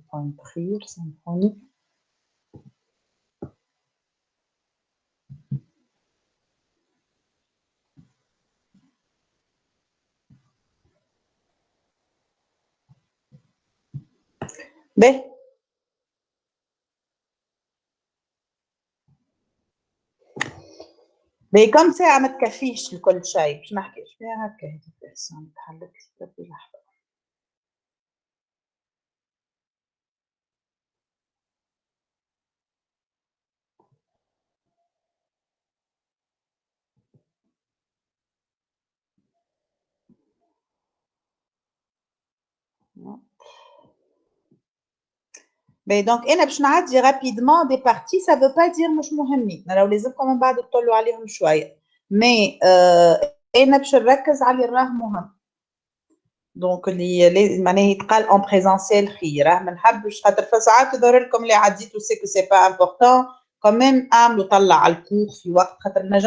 point rire symphonie. Ben. Mais comme c'est à mettre café sur le col chai, je marque, je vais arrêter de faire ça, Mais donc, أنا باش نعدي rapidement des parties, ça veut pas dire مش مهمين. راهو لازمكم من بعد تطلعوا عليهم شوية. Mais أنا باش نركز على اللي راه مهم. دونك اللي معناها يتقال en présentiel خير. ما نحبش خاطر فساعات يظهر لكم اللي عديتوا سي كو سي با امبورطون كمان اعملوا طلع على الكور في وقت خاطر ما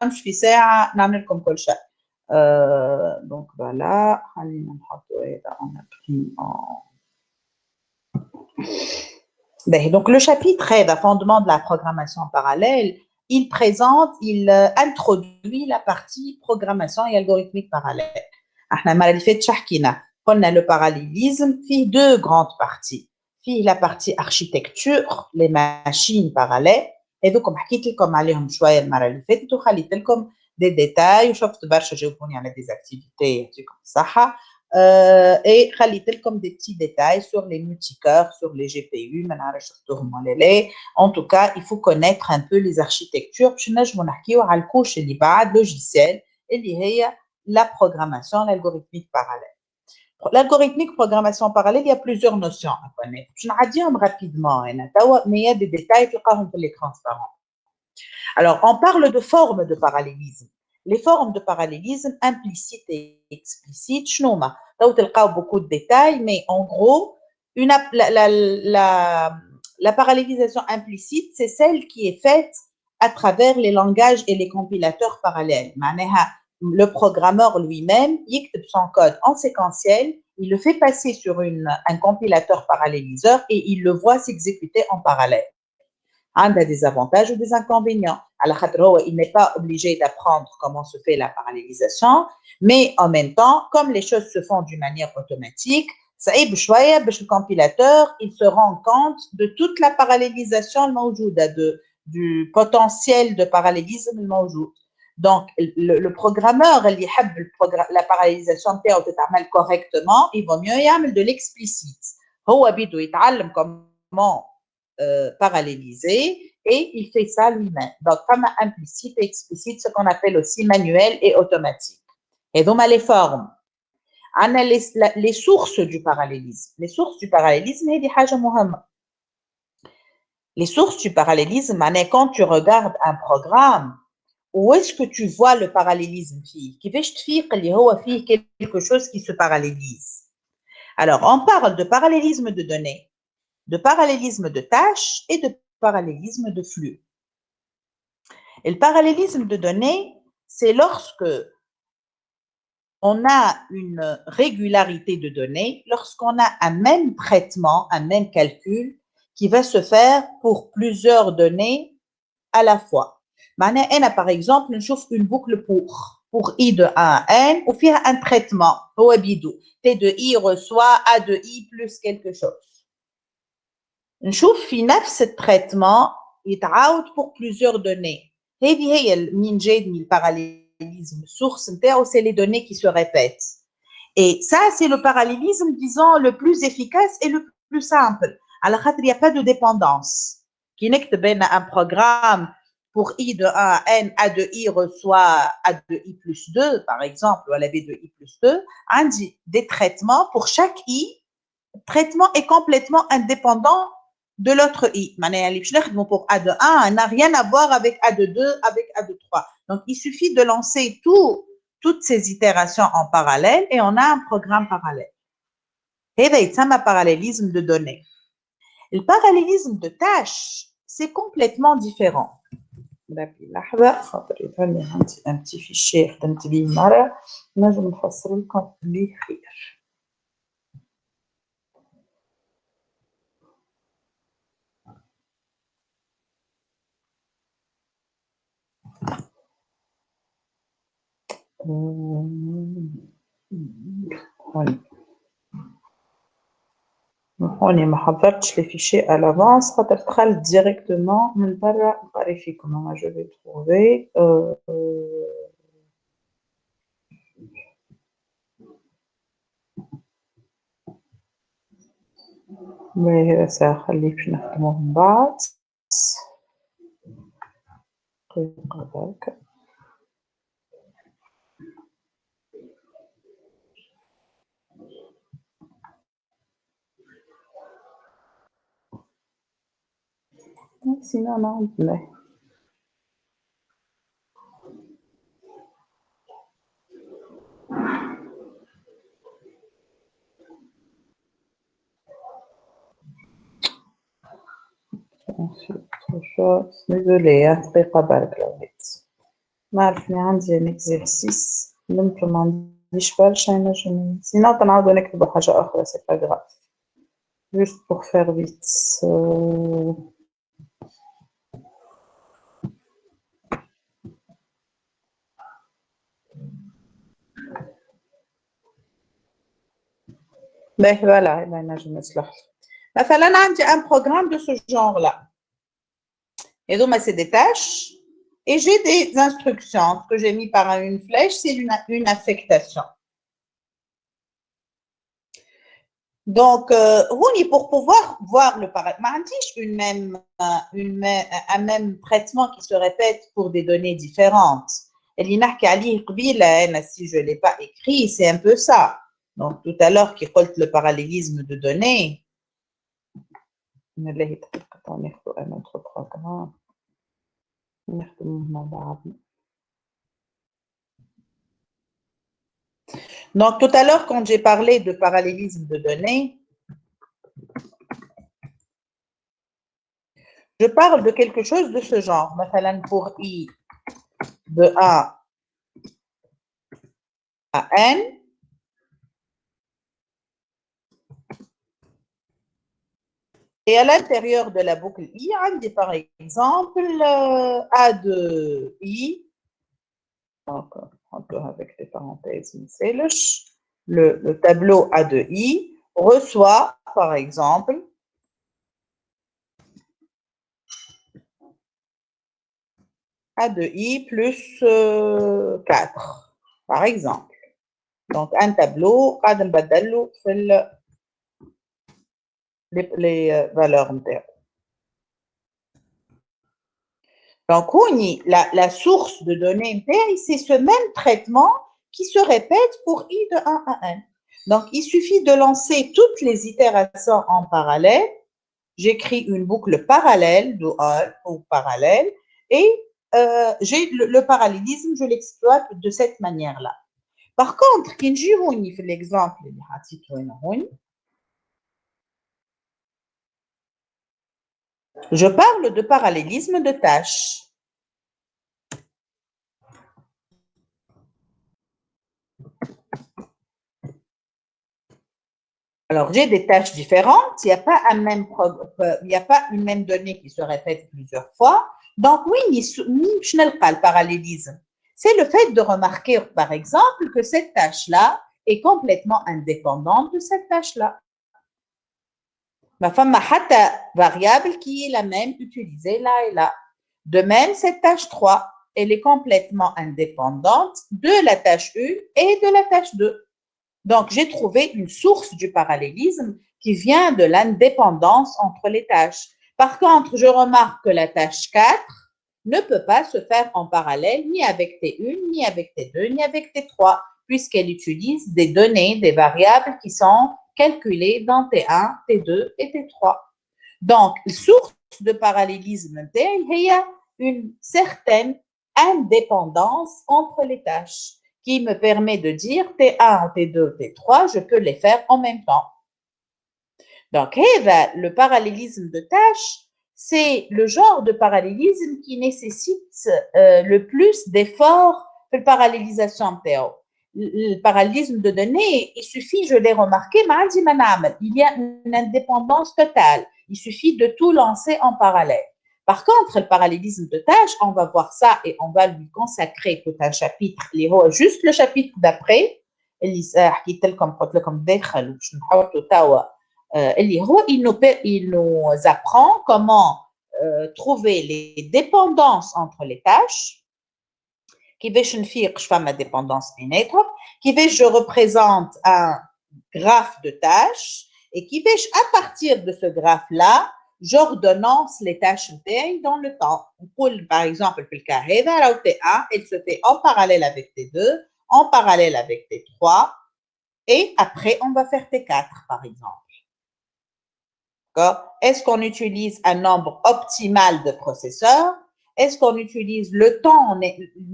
نجمش في ساعة نعمل لكم كل شيء. دونك فوالا خلينا نحطوا هذا en imprimant. Donc, le chapitre est le fondement de la programmation parallèle. Il présente, il introduit la partie programmation et algorithmique parallèle. On a le parallélisme, fait deux grandes parties. Fait la partie architecture, les machines parallèles. Et donc, comme عليهم شوية المرة اللي فاتت وخليت لكم des détails وشفت برشا جاوبوني على des activités يعطيكم الصحة. Et خليت لكم des petits détails sur les multicœurs, sur les GPU, en tout cas, il faut connaître un peu les architectures باش نجموا نحكيو على الكوش اللي بعد logiciel اللي هي la programmation, l'algorithmique parallèle. L'algorithmique programmation parallèle, il y a plusieurs notions à connaître. Je vais dire rapidement, mais il y a des détails qui sont les transparents. Alors, on parle de formes de parallélisme. Les formes de parallélisme implicites et explicites, je n'ai pas beaucoup de détails, mais en gros, la parallélisation implicite, c'est celle qui est faite à travers les langages et les compilateurs parallèles. Le programmeur lui-même, il écrit son code en séquentiel, il le fait passer sur un compilateur paralléliseur et il le voit s'exécuter en parallèle. Un des avantages ou des inconvénients. Il n'est pas obligé d'apprendre comment se fait la parallélisation, mais en même temps, comme les choses se font d'une manière automatique, le compilateur, il se rend compte de toute la parallélisation du potentiel de parallélisme Donc, le programmeur, la parallélisation correctement, il vaut mieux y avoir de l'explicite. Il apprend comment parallélisé et il fait ça lui-même. Donc, comme implicite et explicite, ce qu'on appelle aussi manuel et automatique. Et donc, les formes. On a les sources du parallélisme. Les sources du parallélisme, c'est des choses importantes. Les sources du parallélisme, quand tu regardes un programme, où est-ce que tu vois le parallélisme? Qui fait qu'il y a quelque chose qui se parallélise. Alors, on parle de parallélisme de données, de parallélisme de tâches et de parallélisme de flux. Et le parallélisme de données, c'est lorsque on a une régularité de données, lorsqu'on a un même traitement, un même calcul qui va se faire pour plusieurs données à la fois. Maintenant, par exemple, on trouve une boucle pour i de 1 à n, ou faire un traitement, t de i reçoit a de i plus quelque chose. نشوف في نفس التريتمون يتعاود pour plusieurs données. هذه هي من جاي من البارالlélisme. Source نتاعو c'est les données qui se répètent. Et ça c'est le parallélisme disons le plus efficace et le plus simple. على خاطر il n'y a pas de dépendance. كي نكتب أنا un programme pour i de 1 à n, a de i reçoit a de i plus 2 par exemple, ou a b de i plus 2, on dit des traitements pour chaque i. Le traitement est complètement indépendant de l'autre i. Pour A de 1 n'a rien à voir avec A de 2, avec A de 3. Donc, il suffit de lancer toutes ces itérations en parallèle et on a un programme parallèle. Et c'est un parallélisme de données. Le parallélisme de tâches, c'est complètement différent. Un petit fichier, un petit هوني ما حضرتش les fichiers à l'avance خاطر دخلت directement من برا نقري فيكم. je vais trouver باهي هذا خليه باش نخدموه من بعد دقيقة برك. sinon عندنا désolé دقيقة برك لو هيك نعرفني عندي un exercice ممكن ما عنديش برشا ينجم sinon تنعاودو نكتبو حاجة أخرى c'est pas grave juste pour faire vite. Ben voilà, مثلا عندي un programme de ce genre-là. Et donc, c'est des tâches et j'ai des instructions. Ce que j'ai mis par une flèche, c'est une affectation. Donc, pour pouvoir voir le paradigme, un même traitement qui se répète pour des données différentes. Et si je ne l'ai pas écrit, c'est un peu ça. Donc, tout à l'heure, qui colle le parallélisme de données. Un autre programme. Donc, tout à l'heure, quand j'ai parlé de parallélisme de données, je parle de quelque chose de ce genre. Pour I de A à N, et à l'intérieur de la boucle I, on dit par exemple A de I, donc un peu avec des parenthèses, le tableau A de I reçoit par exemple A de I plus 4, par exemple. Donc, un tableau, les valeurs entières. Donc, la source de données c'est ce même traitement qui se répète pour I de 1 à N. Donc, il suffit de lancer toutes les itérations en parallèle. J'écris une boucle parallèle de 1 ou parallèle et j'ai le parallélisme, je l'exploite de cette manière-là. Par contre, quand je fais l'exemple, je parle de parallélisme de tâches. Alors, j'ai des tâches différentes. Il n'y a pas une même donnée qui se répète plusieurs fois. Donc, oui, le parallélisme. C'est le fait de remarquer, par exemple, que cette tâche-là est complètement indépendante de cette tâche-là. Ma femme a une variable qui est la même utilisée là et là. De même, cette tâche 3, elle est complètement indépendante de la tâche 1 et de la tâche 2. Donc, j'ai trouvé une source du parallélisme qui vient de l'indépendance entre les tâches. Par contre, je remarque que la tâche 4 ne peut pas se faire en parallèle ni avec T1, ni avec T2, ni avec T3, puisqu'elle utilise des données, des variables qui sont calculées dans T1, T2 et T3. Donc, source de parallélisme, il y a une certaine indépendance entre les tâches qui me permet de dire T1, T2, T3, je peux les faire en même temps. Donc, le parallélisme de tâches, c'est le genre de parallélisme qui nécessite le plus d'efforts que la parallélisation théo. Le parallélisme de données, il suffit, je l'ai remarqué, il y a une indépendance totale. Il suffit de tout lancer en parallèle. Par contre, le parallélisme de tâches, on va voir ça et on va lui consacrer tout un chapitre, juste le chapitre d'après, il nous apprend comment trouver les dépendances entre les tâches, كيفاش نفيق فما dépendance بيناتهم, كيفاش je représente un graphe de tâches et كيفاش à partir de ce graphe-là, j'ordonnance les tâches dans le temps. Par exemple, في الكا هذا راهو T1, elle se fait en parallèle avec T2, en parallèle avec T3, et après, on va faire T4, par exemple. Est-ce qu'on utilise un nombre optimal de processeurs? Est-ce qu'on utilise le temps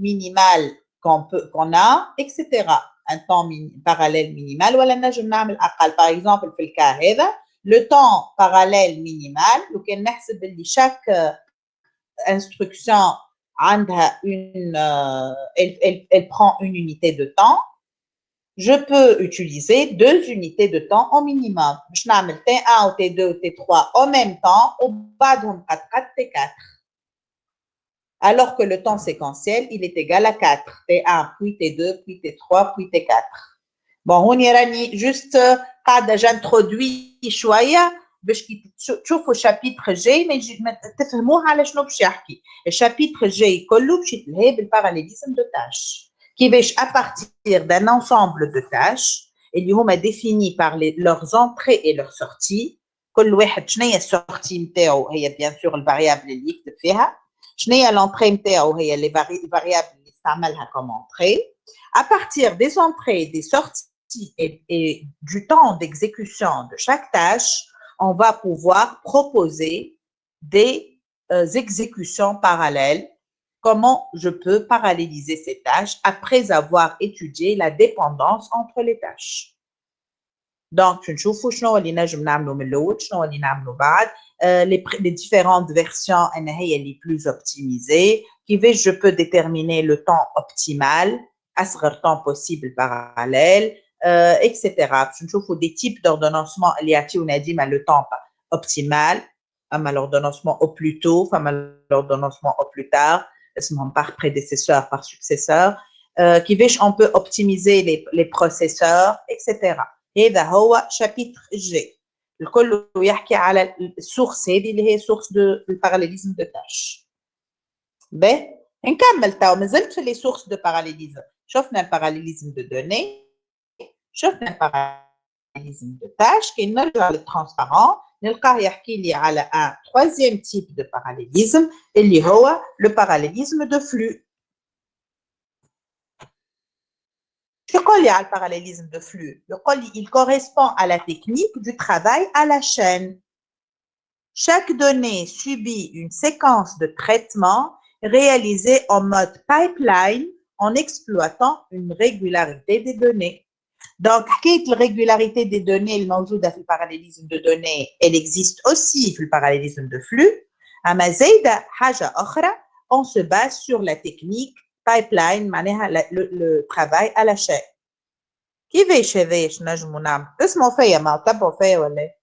minimal qu'on a, etc. Un temps parallèle minimal. Par exemple, le temps parallèle minimal, chaque instruction elle prend une unité de temps. Je peux utiliser 2 unités de temps au minimum. Je n'amène T1 ou T2 ou T3 en même temps, au bas de T4. Alors que le temps séquentiel, il est égal à 4. T1, puis T2, puis T3, puis T4. Bon, on y a juste, j'introduis شوية باش كي تشوفوا الشابيتر الجاي تفهموها على شنو باش يحكي. الشابيتر الجاي كله باش يتلهى بالباراليليزم دو تاش. كيفاش à partir d'un ensemble de tâches اللي هما définis par leurs entrées et leurs sorties. كل واحد شنو هي السورتي نتاعو هي بيان سور الفاريابل اللي يكتب فيها. شنو هي l'entrée نتاعو هي les variables اللي يستعملها comme entrée. À partir des entrées, des sorties et du temps d'exécution de chaque tâche, on va pouvoir proposer des exécutions parallèles. Comment je peux paralléliser ces tâches après avoir étudié la dépendance entre les tâches. Donc, نشوفوا شنو اللي نجم نعملوا من الأول شنو اللي نعملوا بعد les différentes versions هي les plus optimisées. كيفاش je peux déterminer le temps optimal أصغر temps possible parallèle, etc. باش نشوفوا des types d'ordonnancement اللي يعطيونا ديما le temps optimal, أما l'ordonnancement au plus tôt, أما l'ordonnancement au plus tard, اسمهم par prédécesseur, par successeur, كيفاش on peut optimiser les processeurs, etc. هذا هو شابيتر الجاي الكل يحكي على السورس هذه اللي هي سورس دو الباراليليزم دو تاش. باهي نكمل تو مازلت في لي سورس دو باراليليزم. شفنا الباراليليزم دو دوني, شفنا الباراليليزم دو تاش. كي نرجع للترانسبارون نلقاه يحكي لي على ان troisième type de parallélisme اللي هو le parallélisme de flux. Le parallélisme de flux, il correspond à la technique du travail à la chaîne. Chaque donnée subit une séquence de traitement réalisée en mode pipeline en exploitant une régularité des données. Donc, la régularité des données, dans le parallélisme de données, elle existe aussi dans le parallélisme de flux. On se base sur la technique pipeline, le travail à la chaîne. كيفاش هذايا نجمو نعمل؟ تسمعوا فيا ما تبعوا فيا ولا ايه؟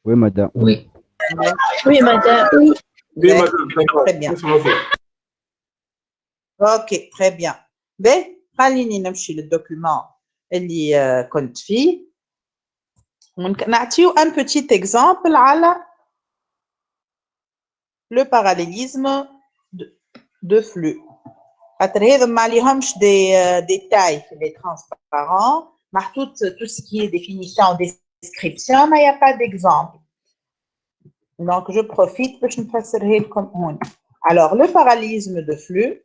Oui, madame. Oui. Oui, madame. Oui. Oui, madame. Très bien. Ok, très bien. باهي خليني نمشي للدوكيومون اللي كنت فيه. نعطيو un petit exemple على le parallélisme de flux. خاطر هذا ما عليهمش des tailles les transparents محطوط tout ce qui est définition description mais il n'y a pas d'exemple. Donc je profite باش نفسرها لكم هون. Alors le parallélisme de flux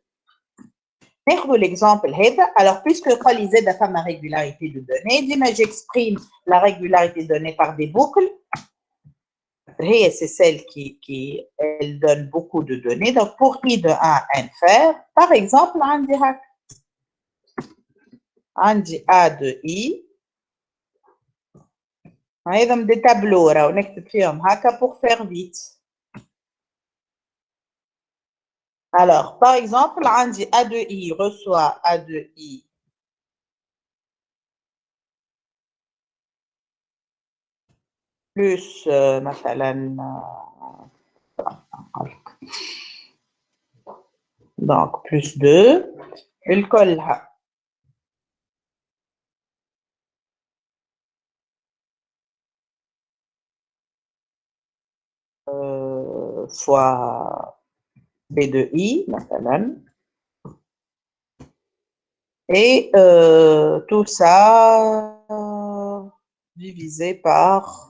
ناخذ l'exemple هذا. Alors puisque قال زاد فما régularité de données, ديما j'exprime la régularité de données par des boucles. C'est celle qui elle donne beaucoup de données. Donc, pour i de 1 infer, par exemple, on dit a de i. هذا des tableaux راهو نكتب فيهم هكا pour faire vite. Alors, par exemple, on dit a de i reçoit a de i plus مثلا Donc, plus 2. الكلها fois B de I, مثلا. Et tout ça divisé par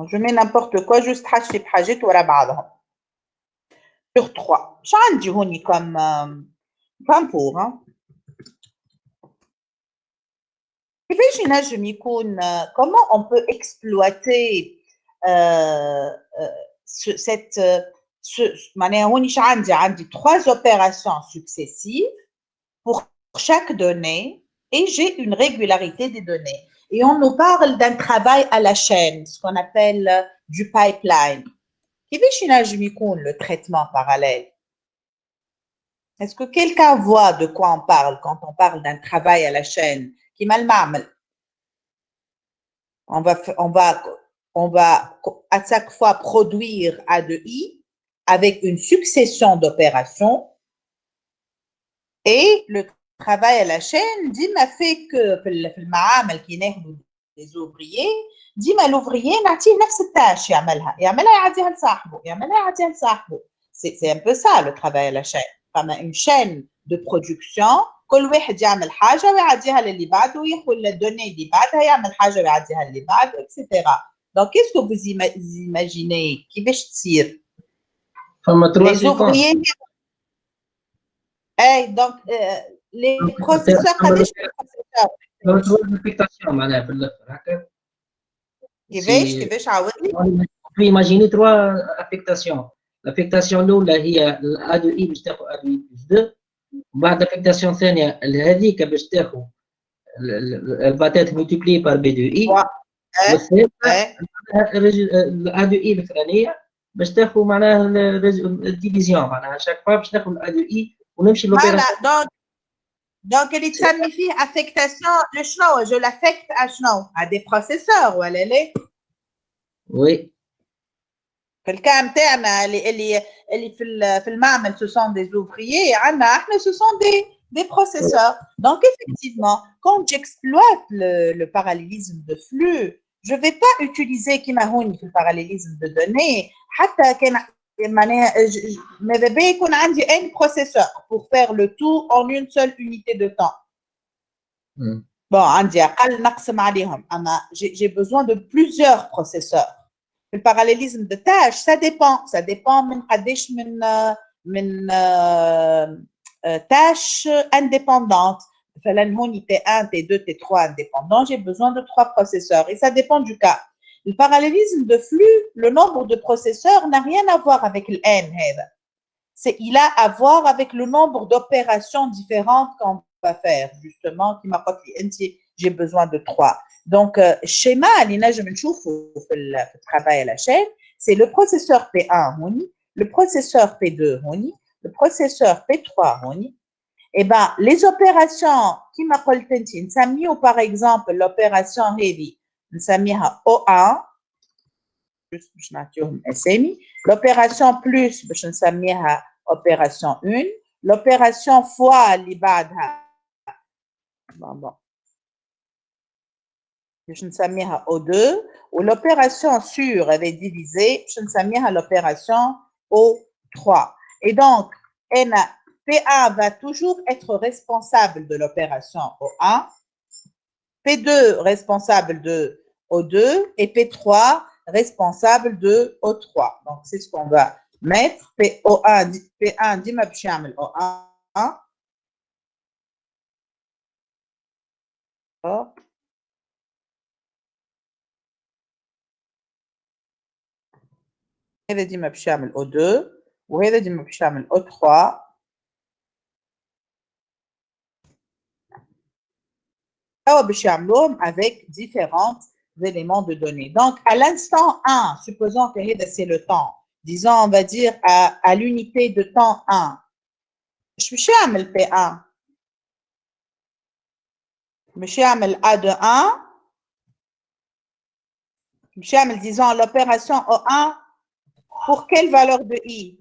je mets n'importe quoi, juste حاجتي بحاجات ورا بعضهم. Sur 3. شو عندي هوني comme pour hein. كيفاش ينجم يكون comment on peut exploiter cette معناها هوني شو عندي 3 opérations successives pour chaque donnée et j'ai une régularité des données. Et on nous parle d'un travail à la chaîne, ce qu'on appelle du pipeline. كيفاش ينجم يكون le traitement parallèle? Est-ce que quelqu'un voit de quoi on parle quand on parle d'un travail à la chaîne? كيما المعمل. On va à chaque fois produire A de I avec une succession d'opérations et le travail à la chaîne ديما fait que في المعامل كي ناخذوا des ouvriers ديما l'ouvrier نعطيه نفس التاش يعملها يعطيها لصاحبه يعطيها لصاحبه. C'est un peu ça le travail à la chaîne. Comme une chaîne de production كل واحد يعمل حاجه ويعطيها للي بعده وياخذ الدوني اللي بعدها يعمل حاجه ويعطيها للي بعده etc. Donc qu'est-ce que vous imaginez كيفاش تصير؟ Les ouvriers donc les processeurs قداش affectation معناها في الاخر هكا كيفاش عاودني؟ imaginer 3 affectations. L'affectation الاولى هي A de I باش تاخذ A de I plus 2. بعد l'affectation الثانيه هذيك باش تاخذ elle va être multipliée par B de I. والثالثه A de I الثانيه باش تاخذ معناها الديفيزيون معناها chaque fois باش تاخذ A de I ونمشي لوبيراسيون. Donc اللي تسمي فيه affectation لشنو؟ je l'affecte à شنو؟ à des processeurs ولا لا؟ Oui. في الكام تاعنا اللي في المعمل ce sont des ouvriers عندنا احنا ce sont des processeurs. Donc effectivement quand j'exploite le parallélisme de flux je vais pas utiliser كيما هوني في الباراليليزم de données حتى كان معناها ماذا بيا يكون عندي un processeur pour faire le tout en une seule unité de temps. Bon عندي اقل نقسم عليهم اما j'ai besoin de plusieurs processeurs. Le parallélisme de tâches, ça dépend من قداش من tâches indépendantes. مثلا هوني T1, T2, T3 indépendants, j'ai besoin de 3 processeurs et ça dépend du cas. Le parallélisme de flux, le nombre de processeurs n'a rien à voir avec le N. Il a à voir avec le nombre d'opérations différentes qu'on va faire, justement, qui m'a dit j'ai besoin de 3. Donc, schéma, le travail à la chaîne, c'est le processeur P1, le processeur P2, le processeur P3. Et bien, les opérations qui m'appellent nous par exemple, l'opération heavy, nous O1, l'opération plus, nous opération 1, l'opération fois, bon. Je نسميها O2 ou l'opération sur elle est divisée je نسميها l'opération O3 et donc P1 va toujours être responsable de l'opération O1 P2 responsable de O2 et P3 responsable de O3 donc c'est ce qu'on va mettre P1 ديما باش يعمل O1 هذا ديما باش يعمل O2 وهذا ديما باش يعمل O3 أو باش يعملوهم avec différents éléments de données. Donc à l'instant 1, supposons que هذا c'est le temps, disons on va dire à l'unité de temps 1. باش يعمل P1 باش يعمل A de 1 باش يعمل disons l'opération O1 pour quelle valeur de I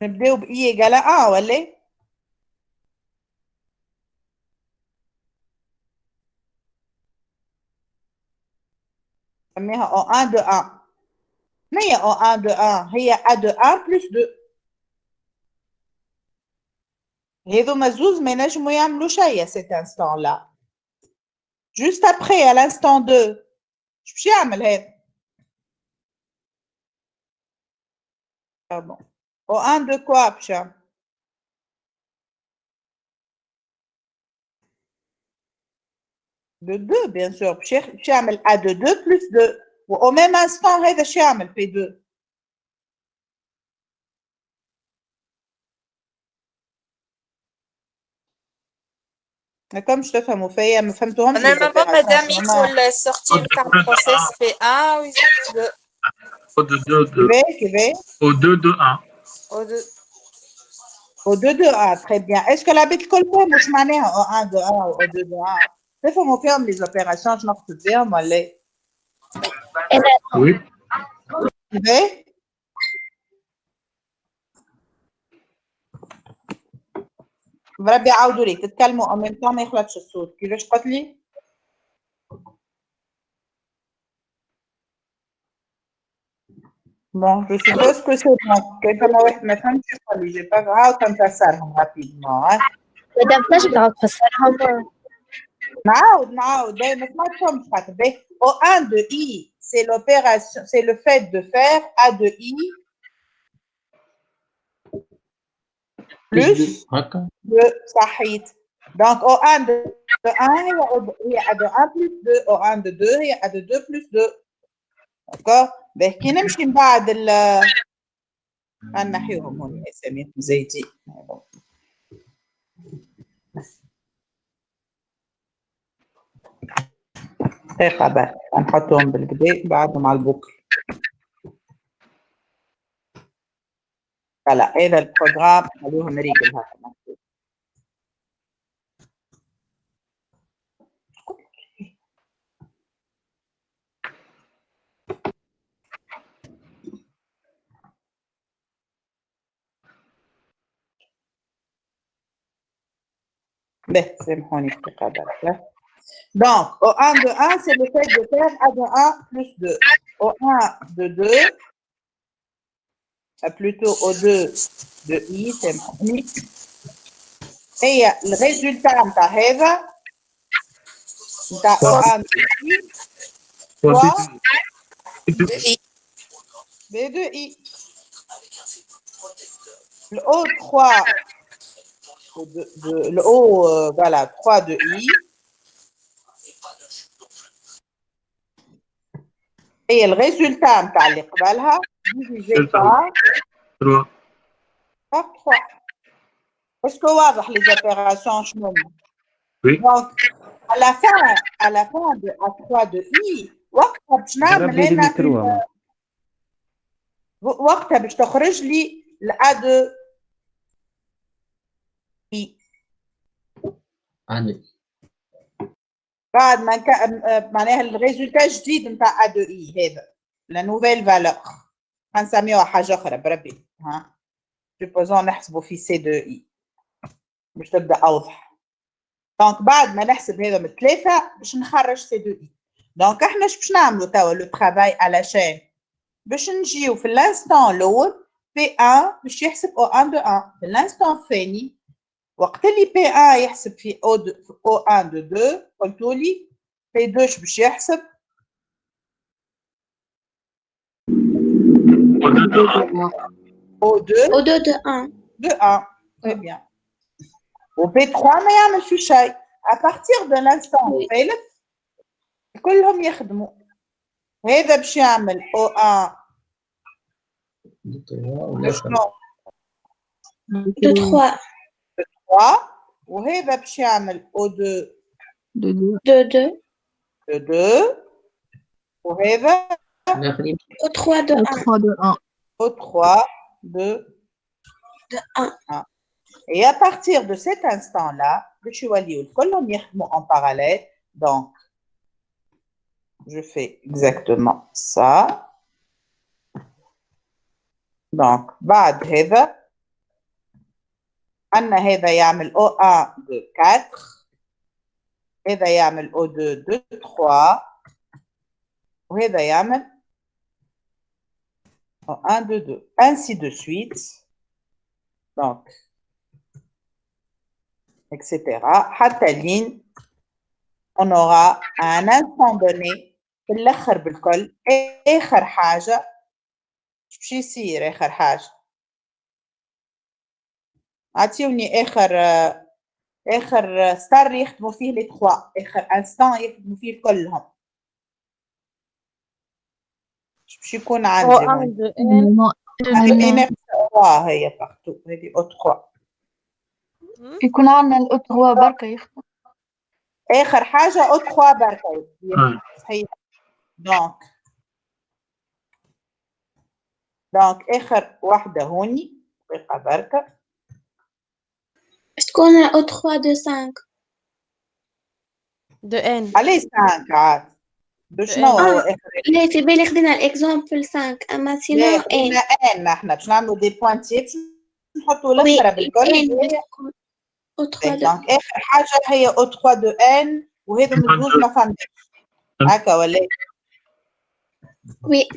نبداو ب I égale à 1 ولا نسميها O1 de 1 ما هي O1 de 1 هي A de 1 plus 2 هذوما زوز ما ينجموا يعملوا شيء à cet instant là juste après à l'instant 2 شو باش يعمل هذا pardon O1 de quoi باش يعمل de 2 bien sûr باش يعمل A de 2 plus 2 au même instant هذا شو يعمل P2 كم تفهموا فيا ما فهمتوهمش Normalement, madame, il faut le sortir par process P1 ou P2. Au 2 de 1 O2. au 2 de 1 très bien est-ce que la bête كلكم مش معناها au 1 de 1 ou au 2 de 1 تفهموا فيهم les opérations شنو نقصد بهم ولا oui كيفاه بربي عاودوا لي تتكلموا en même temps ما يخلطش الصوت كيفاش قلت لي bon je suppose que c'est bon كيفما واحد ما فهمش يقول لي j'ai pas grave كنفسرهم rapidement مدام تنجم تعاود تفسرهم نعاود دايما ما سمعتهمش خاطر au 1 de I c'est l'opération c'est le fait de faire A de I plus 2 صحيت donc au 1 de 1 هي A de 1 plus 2 au 1 de 2 هي A de 2 plus 2 d'accord باهي كي نمشي من بعد نحيوهم هون اساميهم زايدين دقيقة بقى نحطهم بالكدا بعدهم على البوكل فوالا هذا البروغرام خلوهم ريجل هكا باهي سامحوني دقيقة برك donc au 1 de 1 c'est le fait de faire A de 1 plus 2 au 1 de 2 plutôt au 2 de I سامحوني هي الريزولتا نتاع هذا نتاع O1 de I B de I le O3 le O voilà 3 de I هي الريزولتا نتاع اللي قبلها divisé par 3 اسكو واضح لي زوبيراسيون شنو Oui. donc à la fin de A3 de I وقتها باش نعمل انا وقتها باش تخرج لي الA de I بعد ما معناها الريزولتا جديد نتاع A de I هذا لا نوفيل فالور غنسميوها حاجه اخرى بربي ها سوبوزون نحسبوا في سي دو اي باش تبدا اوضح دونك بعد ما نحسب هذا من الثلاثه باش نخرج سي دو اي دونك احنا اش باش نعملوا توا لو ترافاي علشان باش نجيو في الانستون الاول بي 1 باش يحسب او 1 دو 1 في الانستون الثاني وقت اللي بي 1 يحسب في او 1 دو 2 قلتوا لي بي 2 باش يحسب au 2 de 1 de 1 très bien و P3 ما يعملش شيء à partir de l'instant الثالث كلهم يخدموا هذا باش يعمل O1 شنو de 3 وهذا باش يعمل O2 de 2 de 2 وهذا O3 de 1 O3 de 1 Et à partir de cet instant-là, je suis en parallèle. Donc, je fais exactement ça. Donc, بعد هذا عندنا هذا يعمل O1 de 4 هذا يعمل O2 de 3 وهذا يعمل O1 de 2 ainsi de suite. Donc, etc. حتى لين on aura à un instant donné في الآخر بالكل آخر حاجة شو يصير آخر حاجة عطيوني آخر ستار يخدموا فيه لي 3 آخر انستان يخدموا فيه كلهم باش يكون عندي هون هي بارتو هذه او 3 يكون عندنا الأو 3 بركة يخدم آخر حاجة او 3 بركة صحيح دونك آخر واحدة هوني دقيقة بركة تكون او 3 de 5 de N. عليه 5 عاد بشنو هو آخر لا في بالي خدينا الاكزامبل 5 اما سينو ان ان احنا باش نعملوا دي بوانتي باش نحطوا الاخرى بالكل او 3 دونك اخر حاجه هي او 3 دو ان وهذا مجوز ما فهمتش هكا ولا وي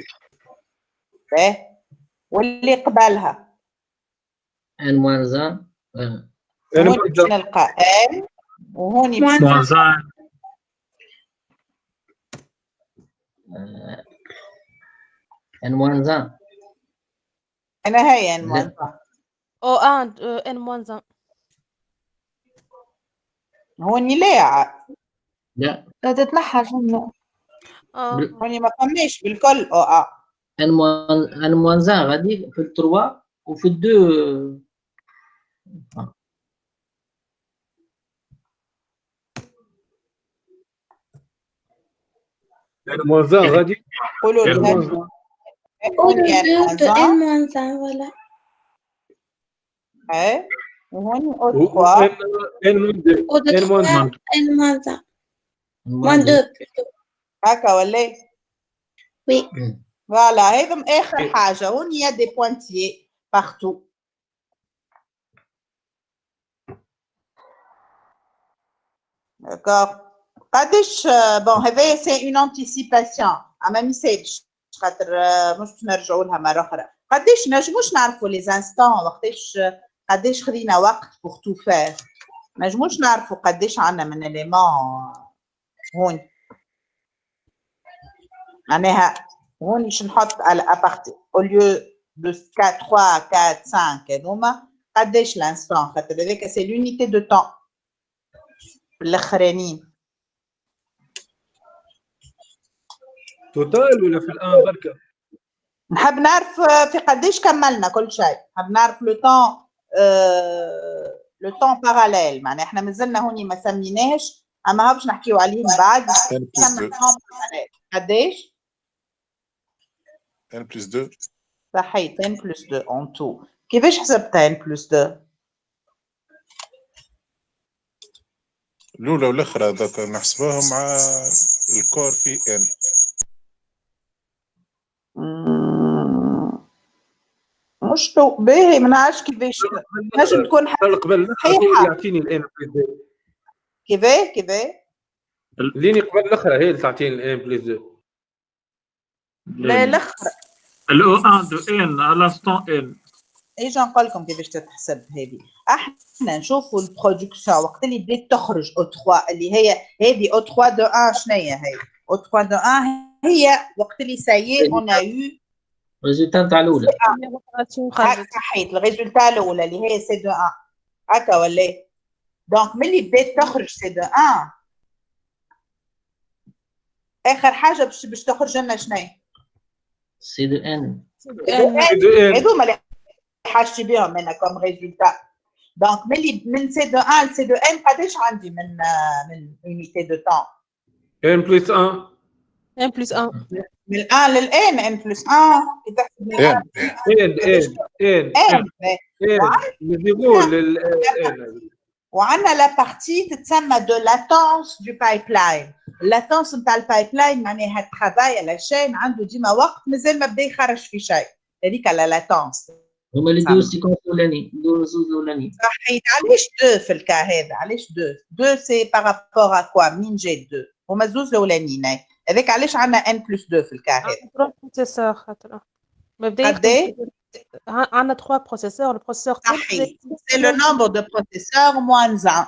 واللي قبلها ان موانزا هوني باش نلقى ان وهوني باش ان موانزا انا هي ان موانزا O1 N-1. هوني لا لا لا تتنحى جملة هوني ما فهمنيش بالكل او ان موانزا غادي في التروا وفي الدو يعني موانزا غادي قولوا لي او 2 de n - 1 voilà وهوني او 3 او 3 n - 1 moins 2 هكا ولا وي فوالا هذم اخر حاجه هون يا دي بوانتيي بارتو داكوغ قداش بون هذايا سي اون انتيسيباسيون اما ميسالش خاطر مش باش نرجعوا لها مره اخرى قداش نجموش نعرفوا لي زانستون وقتاش قداش خدينا وقت بور تو فير نجموش نعرفوا قداش عندنا من اليمون هون معناها هون باش نحط على ابارتي او ليو دو 4 3 4 5 هذوما قداش لانستون خاطر هذاك سي لونيتي دو طون الاخرانيين توتال ولا في الان بركه نحب نعرف في قداش كملنا كل شيء نحب نعرف لو طون باراليل معناها احنا مازلنا هوني ما سميناهش اما باش نحكيو عليه بعد قداش n plus 2 صحيح n plus 2 en tout كيفاش حسبتها n plus 2 الاولى والاخرى هذاك نحسبوهم مع الكور في n مش باهي ما نعرفش كيفاش نجم تكون قبل الاخر يعطيني الان بلس 2 كيفاه ليني قبل الاخر هي اللي تعطيني الان بلس 2 لا الاخر الاو 1 دو ان على لانستون ان اجا نقول لكم كيفاش تتحسب هذه احنا نشوفوا البرودكسيون وقت اللي بدات تخرج او 3 اللي هي هذه او 3 دو 1 شنو هي او 3 دو 1 هي وقت اللي سايي اون ا يو الريزلتا نتاع الاولى صحيت الريزلتا الاولى اللي هي سي دو 1 هكا ولا دونك ملي بدات تخرج سي دو 1 اخر حاجه باش تخرج لنا شنو سي دو ان هذوما اللي حاجتي بهم انا كوم ريزلتا دونك ملي من سي دو 1 لسي دو ان قداش عندي من يونيتي دو طون ان بلس 1 N plus 1. من الان للان ان بلس 1 n وعندنا la partie تتسمى de latence du pipeline. اللاتونس نتاع البايبلاين معناها الترافاي على شين عنده ديما وقت مازال ما بدا يخرج في شيء، هذيك لا لاتونس. هما اللي يديروا السيكونس الاولاني، يديروا الزوز الاولاني. صحيت. علاش دو في الكا هذا؟ علاش دو؟ دو سي بارابور ا كوا؟ منين جات دو؟ هما الزوز الاولانيين هذاك علاش عندنا ان بلس دو في الكا هذا؟ 3 بروسيسور خاطر مبدئيا قد عندنا 3 بروسيسور. البروسيسور صحيح سي لو نومبر دو بروسيسور موان 1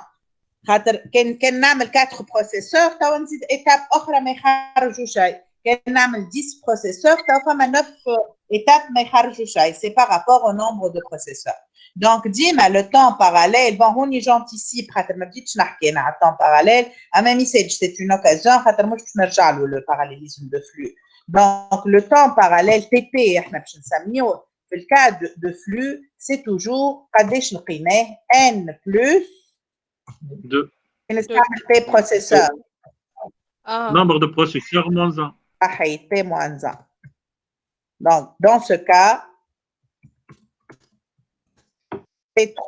خاطر كان نعمل 4 بروسيسور توا نزيد ايتاب اخرى ما يخرجوا شيء. كان نعمل 10 بروسيسور توا فما 9 étape ما يخرجوا شيء. سي بارابور au nombre de processeurs. دونك ديما لو طون باراليل بون هوني جونتيسيب خاطر ما بديتش نحكي انا على الطون باراليل اما ميساج سي اون اوكازيون خاطر مش باش نرجع له لو باراليليزم دو فلو. دونك لو طون باراليل تي بي احنا باش نسميوه في الكا دو فلو سي توجور قداش لقيناه ان بلس 2. نستعمل بي بروسيسور. Nombre de processeurs moins 1. صحيح P moins 1. Donc, dans ce cas, P3,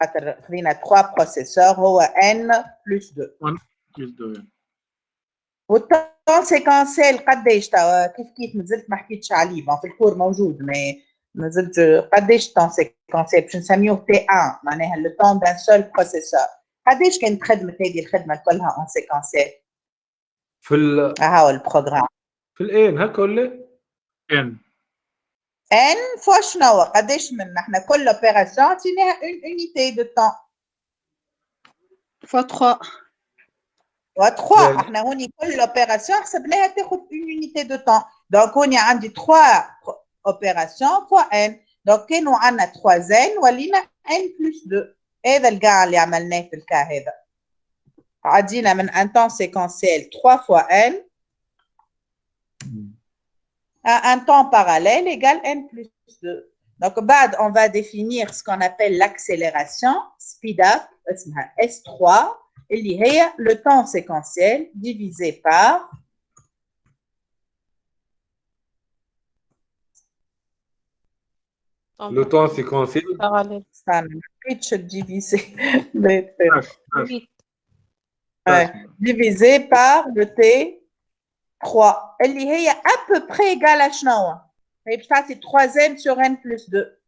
on a 3 processeurs, ou N plus 2. 1 plus 2. والطون سيكونسيل قداش توا كيف مازلت ما حكيتش عليه في الكور موجود مي مازلت قداش الطون سيكونسيل باش نسميوه تي 1 معناها لو طون دان سول بروسيسور. قداش كانت خدمة هذه الخدمة كلها اون سيكونسيل؟ في هاو البروغرام في الان هكا ولا؟ N. ان فوا شنو قداش من احنا كل اوبيراسيون تينيها اون اونيتي دو طون فوا 3 فوا 3. احنا هوني كل اوبيراسيون حسبناها تاخذ اون اونيتي دو طون. دونك هوني عندي 3 اوبيراسيون فوا ان. دونك كانوا عندنا 3 زين ولينا ان بلس 2. هذا الكاع اللي عملناه في الكا هذا. عدينا من ان طون سيكونسيل 3 fois n à un temps parallèle égale n plus 2. Donc, on va définir ce qu'on appelle l'accélération, speed up, S3, اللي هي le temps séquentiel divisé par le temps séquentiel parallèle. ça ne peut diviser divisé par le T3 اللي هي à peu près égale à شنو؟ هي باش تعطي 3n sur n plus 2.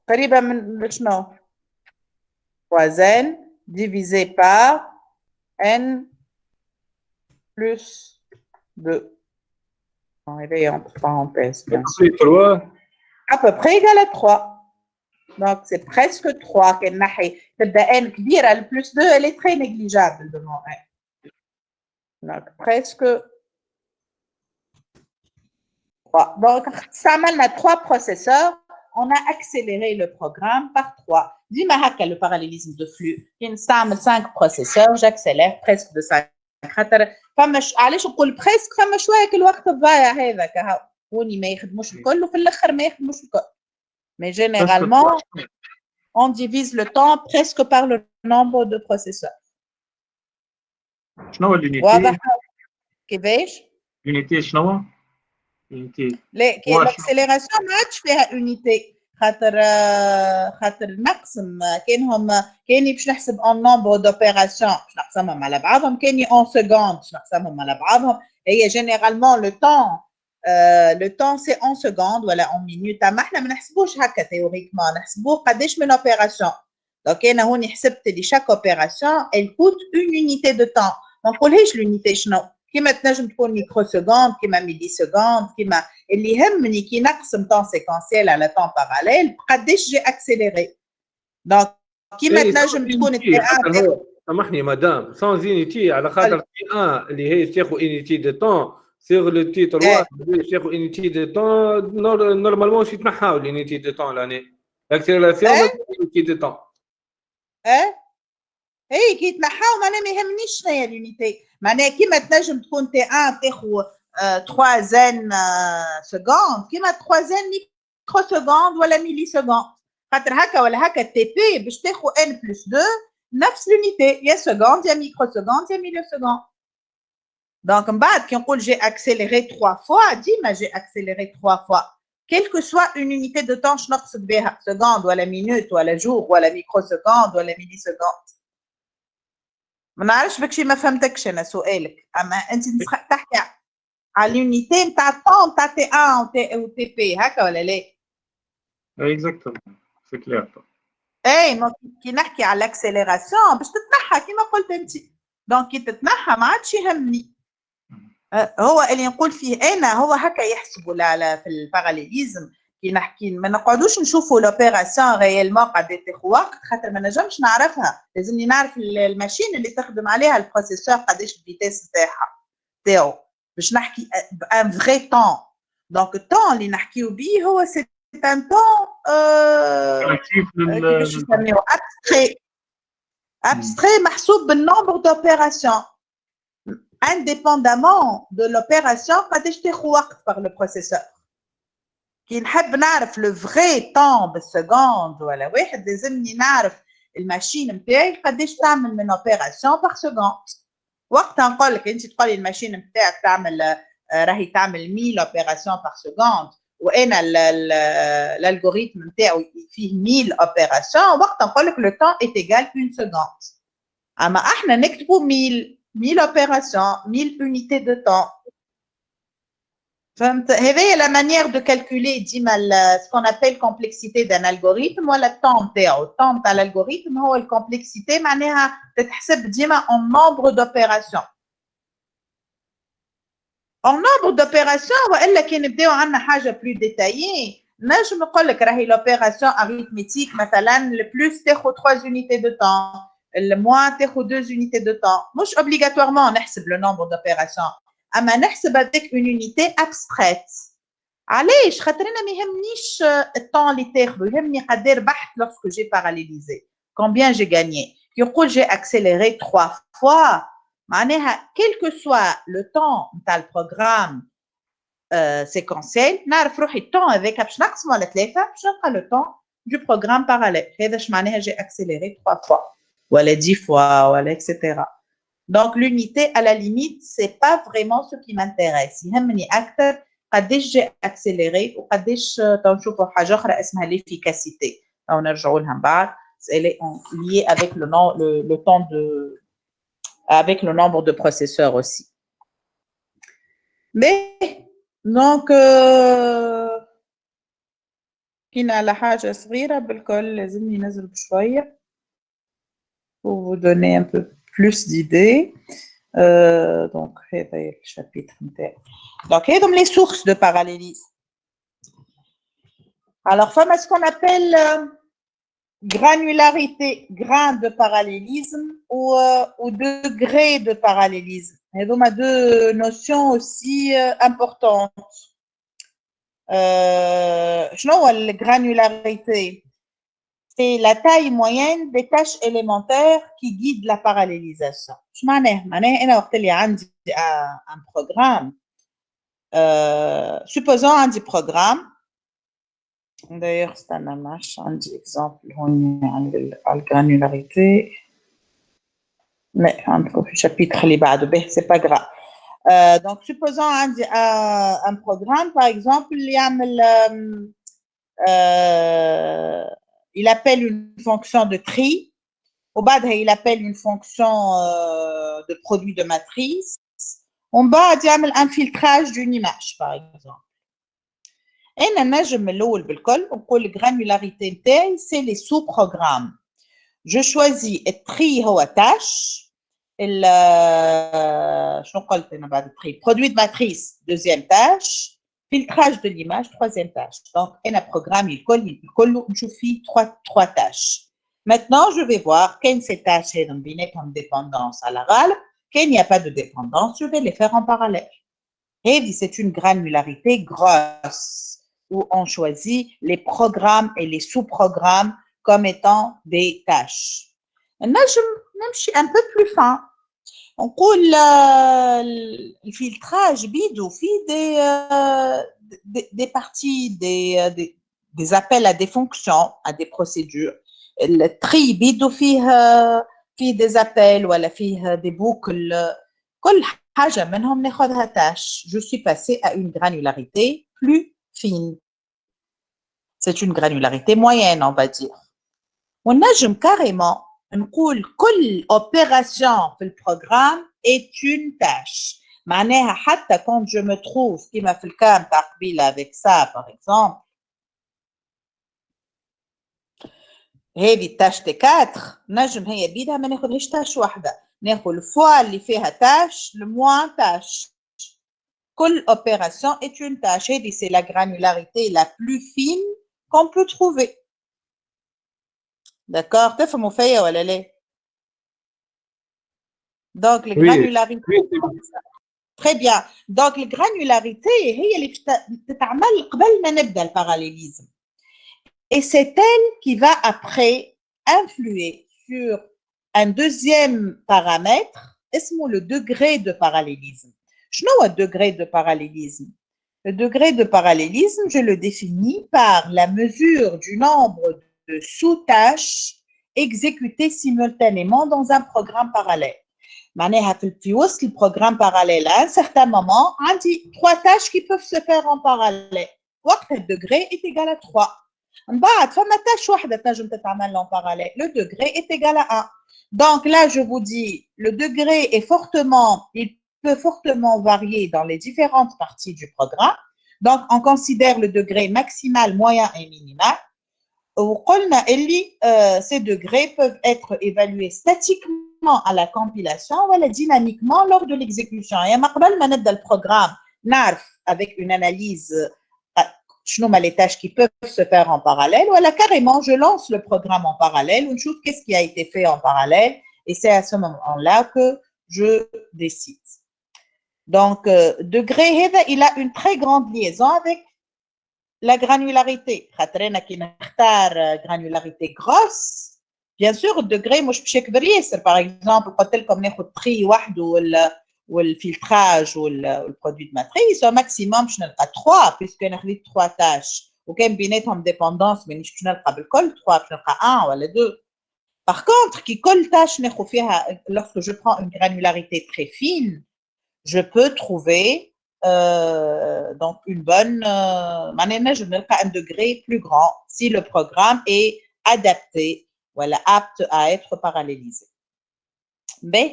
قريبة من شنو؟ 3n divisé par n plus 2. On est entre parenthèses, bien sûr. 3 À peu près égal à 3. Donc, c'est presque 3. n كبيرة, le plus 2, elle est très négligeable devant n. Donc, presque 3. Donc, ça amène à 3 processeurs. On a accéléré le programme par 3. Dis-moi, le parallélisme de flux. Il y a 5 processeurs, j'accélère presque de 5. فمش علاش نقول بريسك فما شويه كل وقت الضايع هذاك هوني ما يخدموش الكل وفي الاخر ما يخدموش الكل. Mais généralement, on divise le temps presque par le nombre de processeurs. شنو l'unité؟ واضح كيفاش؟ l'unité شنو؟ l'unité l'accélération ما عادش فيها unité خاطر نقسم كاني باش نحسب en nombre d'opérations باش نقسمهم على بعضهم كاني en secondes باش نقسمهم على بعضهم. هي généralement le temps c'est en secondes ولا en minutes. اما احنا ما نحسبوش هكا تhéoriquement نحسبوه قداش من opération. دونك انا هوني حسبت لي chaque opération elle coûte une unité de temps. ما نقولهاش l'unité شنو كيما تنجم تكون ميكرو سكوند كيما ميلي سكوند كيما اللي يهمني كي نقسم طون سيكونسيال على طون باراليل قداش جي اكسيليري. دونك كيما تنجم تكون سامحني مدام سون يونيتي على خاطر تي 1 اللي هي تاخذ يونيتي دو طون سيغ لو تي 3 اللي تاخذ يونيتي دو طون نورمالمون شي تنحاو يونيتي دو طون لاني الاكسيليراسيون يونيتي دو طون هي كي تنحاو معناها ما يهمنيش شنو هي اليونيتي. معناها كيما تنجم تكون تي 1 تاخذ 3 زن سكوند كيما 3 زن ميكرو سكوند ولا ميلي سكوند خاطر هكا ولا هكا تي بي باش تاخذ ان بلس 2 نفس لونيتي يا سكوند يا ميكرو سكوند يا ميلي سكوند. Donc, quand j'ai accéléré 3 fois, dis-moi, j'ai accéléré 3 fois. Quelle que soit une unité de temps, je n'ai pas seconde, ou la minute, ou la jour, ou la microseconde, ou la milliseconde. ما نعرفش بك شي ما فهمتكش انا سؤالك اما انت تحكي على اليونيتي نتاع الطون نتاع تي ان و تي بي هكا ولا لا؟ Exactement, c'est clair. اي كي نحكي على الاكسليراسيون باش تتنحى كيما قلت انت دونك كي تتنحى ما عادش يهمني هو اللي نقول فيه انا هو هكا يحسبوا لا في الباراليليزم كي نحكي ما نقعدوش نشوفوا لوبيراسيون ريالمون قد تاخذ وقت خاطر ما نجمش نعرفها لازمني نعرف الماشين اللي تخدم عليها البروسيسور قداش الفيتاس تاعو باش نحكي بان فري طون دونك الطون اللي نحكيو بيه هو سي ان طون كيفاش يسميوه abstrait محسوب بالنومبر دوبيراسيون indépendamment de l'opération قداش تاخذ وقت par le processeur كي نحب نعرف لو فري طون بالسكوند ولا واحد لازمني نعرف الماشين نتاعي قداش تعمل من اوبيراسيون بار سكوند وقتها نقول لك انت تقولي الماشين نتاعك تعمل راهي تعمل 1000 اوبيراسيون بار سكوند وانا الالغوريثم نتاعو فيه 1000 اوبيراسيون وقتها نقول لك لو طون ايت ايغال 1 سكوند اما احنا نكتبوا 1000 اوبيراسيون 1000 unité de temps فهمت هذه la manière de calculer ديما ce qu'on appelle complexité d'un algorithme ولا الطون تاعو الطون تاع الالغوريثم هو الكومبلكسيتي معناها تتحسب ديما en nombre d'opérations en nombre d'opérations والا كي نبداو عندنا حاجه بلو ديتايي نجم نقول لك راهي لوبيراسيون اريثميتيك مثلا البلوس تاخذ 3 unités de temps الموان تاخذ 2 unités de temps مش obligatoirement نحسب le nombre d'opérations اما نحسب هذيك اون يونيتي ابستريت علاش خاطر انا ما يهمنيش الطون اللي تاخذه يهمني قد ربحت لوrsque جي باراليزي كومبيان جي غانيي يقول جي اكسيليري 3 فوا معناها كيل كو سوا لو طون نتاع البروغرام سيكونسيال نعرف روحي الطون هذاك باش نقسمه على 3 باش نلقى لو طون دو بروغرام باراليل هذا اش معناها جي اكسيليري 3 فوا ولا 10 فوا ولا اكسيتيرا Donc, l'unité, à la limite, ce n'est pas vraiment ce qui m'intéresse. يهمني أكثر قديش j'ai accéléré وقديش تنشوفوا حاجة أخرى اسمها l'efficacité. On نرجعوا لها من بعد. Elle est liée avec le temps avec le nombre de processeurs aussi. Mais, donc, كنا على حاجة صغيرة بالكل لازمني نزل بشوية pour vous donner un peu plus d'idées. Donc, le chapitre. Donc, les sources de parallélisme. Alors, ce qu'on appelle granularité, grain de parallélisme ou degré de parallélisme. Et donc, deux notions aussi importantes. La granularité, c'est la taille moyenne des tâches élémentaires qui guident la parallélisation. Je معناها أنا وقت اللي عندي un programme supposons عندي programme d'ailleurs استنى معلش عندي exemple هون على الgranularité mais عندكم في الشابيتر اللي بعده به c'est pas grave donc supposons عندي un programme par exemple اللي يعمل il appelle une fonction de tri, au bas il appelle une fonction de produit de matrice, en bas il y a un filtrage d'une image par exemple. Et نجم الأول بالكل نقول granularité نتاعي c'est les sous-programmes. Je choisis التري هو tâche, شنو قلت أنا بعد التري produit de matrice deuxième tâche. Filtrage de l'image, troisième tâche. Donc, un programme, il colle, je fais trois tâches. Maintenant, je vais voir quelles ces tâches sont combinées comme dépendance à la RAL, qu'il n'y a pas de dépendance, je vais les faire en parallèle. Et c'est une granularité grosse où on choisit les programmes et les sous-programmes comme étant des tâches. Maintenant, je suis un peu plus fin. On coule le filtrage bidou fait des parties, des appels à des fonctions, à des procédures. Le tri bidou fait des appels ou fait des boucles كل حاجة منهم ناخدها tâche. Je suis passé à une granularité plus fine. C'est une granularité moyenne, on va dire. ونجم carrément نقول كل opération في الprogramme est une tâche. معناها حتى quand je me trouve كما في الكام تاع قبيلة avec ça par exemple. هذه التاش تي 4 نجم هي بيدها ما ناخذهاش تاش واحدة. ناخذ الفوا اللي فيها تاش الموان تاش. كل opération est une tâche. هذه c'est la granularité la plus fine qu'on peut trouver. D'accord? تفهموا فيا ولا لا؟ Donc les granularités. Très bien. Donc les granularités هي اللي تتعمل قبل ما نبدا البارالlélisme. Et c'est elle qui va après influer sur un deuxième paramètre, اسمه le degré de parallélisme. شنو هو degré de parallélisme? Le degré de parallélisme, je le définis par la mesure du nombre de sous-tâches exécutées simultanément dans un programme parallèle. معناها في وسط البروغرام parallèle à un certain moment, عندي 3 tâches qui peuvent se faire en parallèle. وقت le degré est égal à 3. من بعد فما tâche واحدة تنجم تتعمل en parallèle. Le degré est égal à 1. Donc là, je vous dis, le degré est il peut fortement varier dans les différentes parties du programme. Donc, on considère le degré maximal, moyen et minimal. Ces degrés peuvent être évalués statiquement à la compilation ou dynamiquement lors de l'exécution. Et avant de نبدا le programme, avec une analyse les tâches qui peuvent se faire en parallèle, ou carrément je lance le programme en parallèle, on trouve qu'est-ce qui a été fait en parallèle, et c'est à ce moment-là que je décide. Donc, degré, il a une très grande liaison avec la granularité. Granularité grosse, bien sûr, le degré, moi je peux checker par exemple, comme on a tri ou le filtrage ou le produit de matrice, au maximum, je n'ai pas 3, puisqu'on a 3 tâches. Ou quand on a dépendance, mais je n'ai pas 3, je n'ai pas 1 ou 2. Par contre, lorsque je prends une granularité très fine, je peux trouver donc une bonne, je n'ai pas un degré plus grand si le programme est adapté, voilà, apte à être parallélisé. Mais,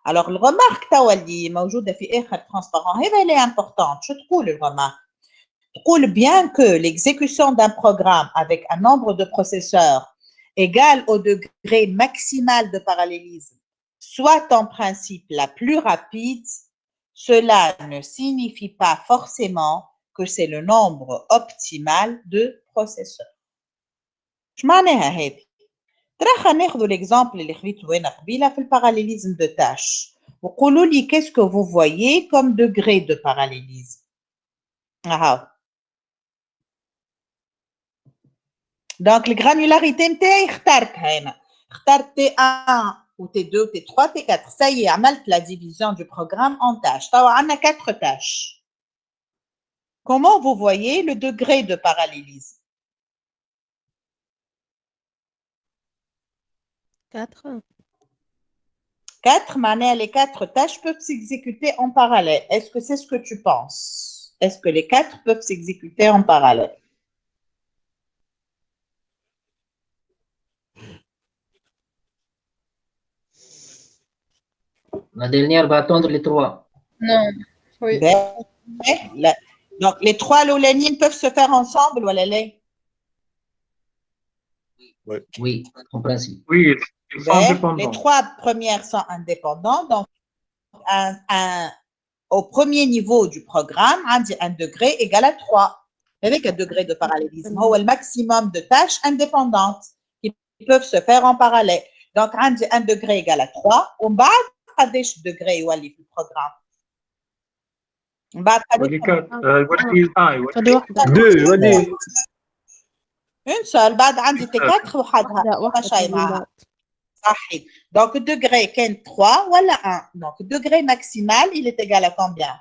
alors, la remarque اللي موجودة في آخر transparent, elle est importante. Je trouve le remarque. Je bien que l'exécution d'un programme avec un nombre de processeurs égal au degré maximal de parallélisme soit en principe la plus rapide, cela ne signifie pas forcément que c'est le nombre optimal de processeurs. Je m'en ai هذه. خلينا ناخذ l'exemple اللي خذيته هنا قبيله في البارالlélisme de tâches. وقولوا لي qu'est-ce que vous voyez comme degré de parallélisme. Donc les granularités نتاعي اخترتها هنا. اخترت T1 ou T2 ou T3 T4. Ça y est, عملت la division du programme en tâches. توا عندنا 4 tâches. Comment vous voyez le degré de parallélisme? 4. 4, les 4 tâches peuvent s'exécuter en parallèle. Est-ce que c'est ce que tu penses? Est-ce que les 4 peuvent s'exécuter en parallèle? La dernière va attendre les 3. Non. Oui. Donc, les 3 l'olanines peuvent se faire ensemble, voilà les. Oui, en principe. Oui, ils sont indépendants. Les 3 premières sont indépendants. Donc, au premier niveau du programme, un degré égal à 3. Avec un degré de parallélisme, ou le maximum de tâches indépendantes qui peuvent se faire en parallèle. Donc, un degré égal à 3. On va à des degrés ou le programme. On va à une seule. بعد عندي T4 وحدها. وحشاي معها. صحيح. Donc, le degré est 3 voilà 1. Donc, le degré maximal, il est égal à combien?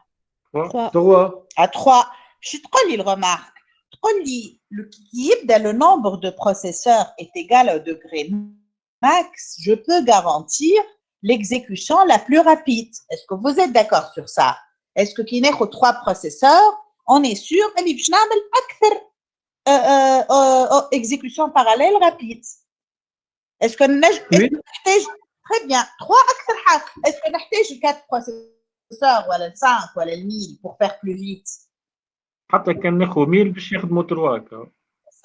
3. À 3. Je te dis le remarque. Le nombre de processeurs est égal au degré max. Je peux garantir l'exécution la plus rapide. Est-ce que vous êtes d'accord sur ça? Est-ce que qui ناخد 3 processeurs, on est sûr اللي باش نعمل أكثر exécution parallèle rapide. Est-ce que نحتاج très bien 3 أكثر حاجة. Est-ce que نحتاج 4 processeurs ولا 5 ولا 1000 pour faire plus vite? حتى كان ناخذ 1000 باش يخدموا 3